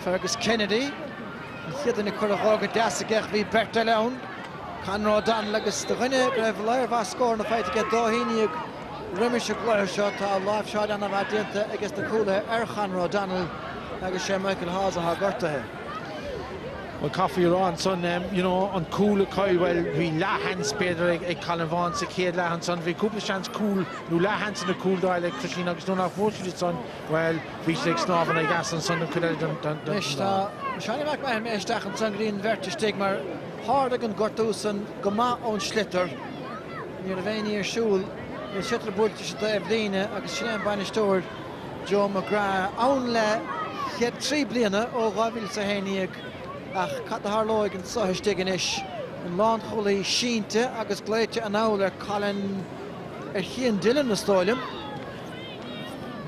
Fergus Kennedy. Chiadan na chuireága deasa gech bhí Berta leann. Conor O'Donnell agus do rinne raibh leir bha scór na feite ge dóhíine riimiise gléir seo tá láimh seáid anna bheith dianta agus na cúla ar Conor O'Donnell agus sé Michael Hawes a gortathe. Well, Coffee on son, an cool coil well we lahans Pedro ag Colin Vaughan sa céad lahan son vi cúpla chance cool nó lahans in a cool dial ag Crusheen agus nó nach fórsiid son well vi ag snávan ag gas an son an cudel don Seanna bheith me isteach an son grín vertistig mar Hardig an gortúsan goma ón slitter. Níor a bhéine ar siúl, i slitter búilte se da bhlíine agus sin bainisteoir Joe McGrath ann le chead 3 bliana ó gáhíl sa héanaíag ach Catahar Loig an sohistigin ish an lán cholaí sínte agus gléite an áil ar Colin ar Chian Dillon na stáilm.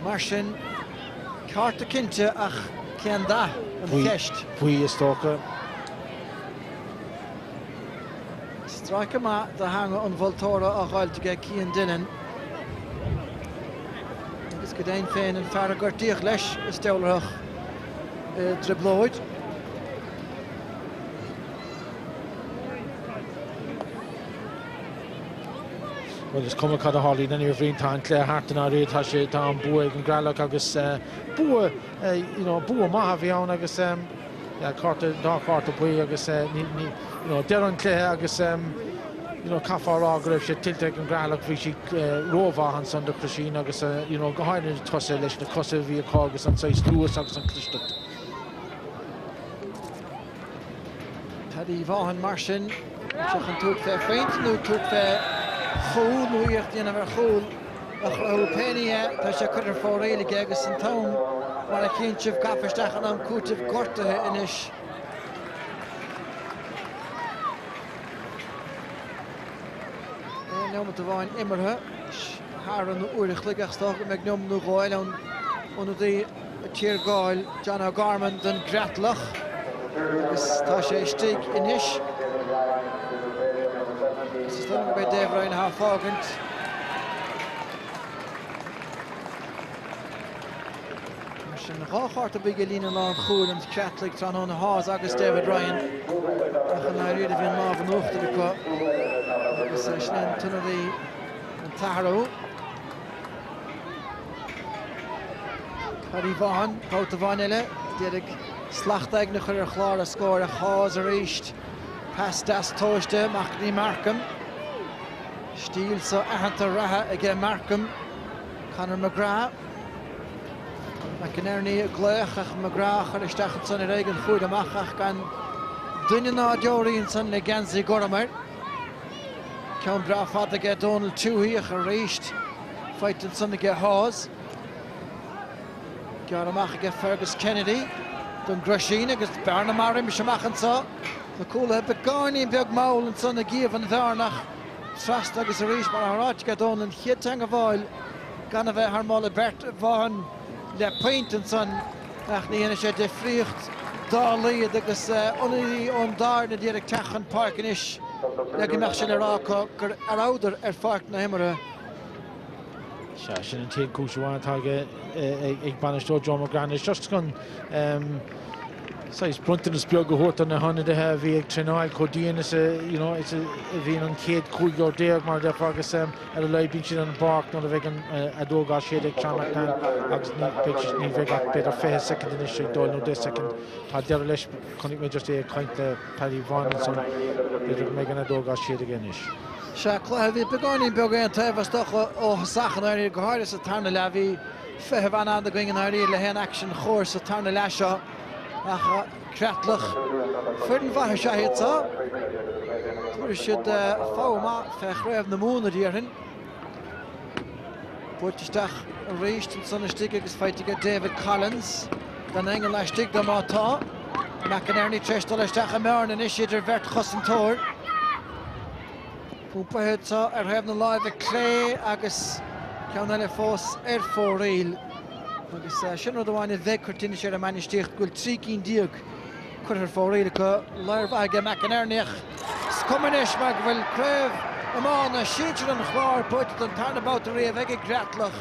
Mar sin carta cinte ach cean da an ceist. Bhui is tóca. Strike ma de hanga an Voltora a gáilte Cian Dillon. Agus go daon féin an fear gortíoch leis is steolrach driblóid. Well, it's come cad a Harley, then you're free time Clare Hart and Ari Tashi down Boeg and Cratloe agus Boa you know Boa Mahavion agus yeah Carter dark Carter Boy agus you know Darren Clare agus you know Caffar Agrif she Tiltek and Cratloe Fishi Rova and Sunder Crusheen agus you know behind the Tussle leis the Cussa via Cargus and Size Lewis agus and Clishtot. Taddy Vaughan Martin Chachan took fair feint no took fair Chool nuíocht dhéanamh ar chool ach Penny tá sé chuir fór éige agus an tán mar a chéintimh gafisteach an am cúitimh gortathe inis. Neamh a bháin imirthe thar an uirich ligeachstach meid neam nó gáil an dí tír gáil John O'Garman den Cratloe agus tá sé stig inis. Stunning by Dave Ryan half Fogant. Sin ráchart a big lína lá chuúil an Cratloe tán ón hás agus David Ryan. Ach an áiríad a bhíon máh an uachta le có. Agus sin tunaí an Taro. Paddy Vaughan, Pauta Vaughan eile, déag slachtaigh na chuir chláir a scóir a hás a ríist. Pass das tóiste, Machní Markham. Stíl sa ahananta ratha ag Markham. Conor McGrath. McInerney a gléach ach McGrath ar isteach san ar éigen chuid amach ach gan duine ná deoríonn san le Gansi Gormar. Ceann bra fad ag Donald Tuaíach a ríist. Feitin san ag Hawes. Gear amach ag Fergus Kennedy. Don Crusheen agus Barnamarim semachchan sa. Na cúla begáinín beag maul an san a gíomh an bhearnach. Trast agus a ríis mar a ráit gadón an chiatang a bháil gan a bheith harmála Bert Vaughan le paint an son ach ní sé de fríocht dá líad agus unaí ón dar na díag techan park inis le go meach sin ará gur aráidir ar fart na himara. Sin an tíag cúsúáin táige ag banistó John McGrath is just gon Sais bruntan is beag go hóta na hanna de ha bhí ag trenáil chodíon is you know it's a bhíon an céad cúig or déag mar de agus ar a leibín sin an barc ná a bheith an adógá siad ag Tranmachan agus ní bheith beidir fé second in is dóil nó 10 second tá deir leis chunig mé just é caint le Paddy Vaughan san beidir mé an adógá siad again is. Se chluithe bhí begáinín beag an taobhaisteach ó sachan airí go háir sa tarna le bhí feitheamh an da going an airí le hen action chóir sa tarna le seo. Ach Cratloe fuirin bhaithe se hétá. Tuair siad fáma fech raibh na múna díorthain. Buirtisteach a ríist an sunnaistigh agus feitiige David Collins. Dan engel leistigh do mátá. McInerney treiste leisteach a mearn an isidir bheirt chus an tóir. Púmpaithe ar raibh na láimh a Clare agus ceann eile fós ar fóréil. Agus sin rud amháin a bheith chuirtíine sé a mainistíocht gúil 3 díag chuir fóréile go leirh aige McInerney. Scumanis me go bhfuil craibh amán a sítear an chláir buite an tarnabát a réomh ag Cratloe.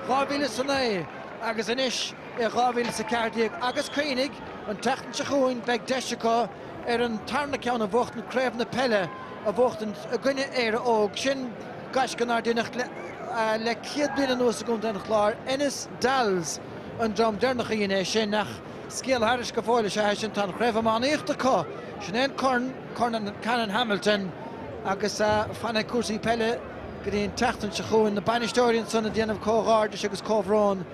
2009 agus inis i 2014 agus Craoinnig an teachtain se chuin beag deisiá ar an tarna ceann a bhuachtain craibh na pelle a bhuachtain a gcuine éire óg sin gais gan ardínacht le chiad bliana nuas a gúnta an chláir Ennis Dalls an drom dearnacha dhéana sin nach scéal haris go fáile se sin tan chraibh amán íochta có sin éon corn Canan Hamilton agus fanna cuasaí pelle go dtíon teachtain se chuin na bainisteoiríonn sanna déanamh cógáirde agus cóhrán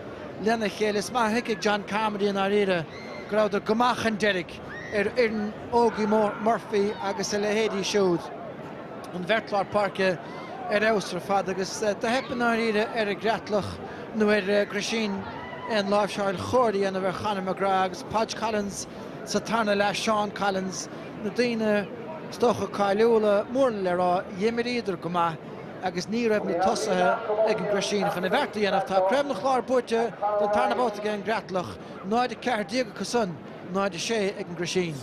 lena chéile is maithic ag John Carmody an áíre go raibh go mach an deireadh in Ogie Murphy agus le héadí siúd an Vertlar Parke Austra fad agus de heppen ide a Cratloe nu Crusheen en Láimhseáil chóirí an bheith Channa McGrath agus Podge Collins sa tarna le Sean Collins na daine stocha Caileúla mór le rá dhéimiid idir go maith agus ní raibh na tosathe ag an Crusheen chun na bheirtaí anamh tá creibh na chláir buite don tarna bóta an Cratloe náid a ceart díoga cosún náid a sé ag an Crusheen.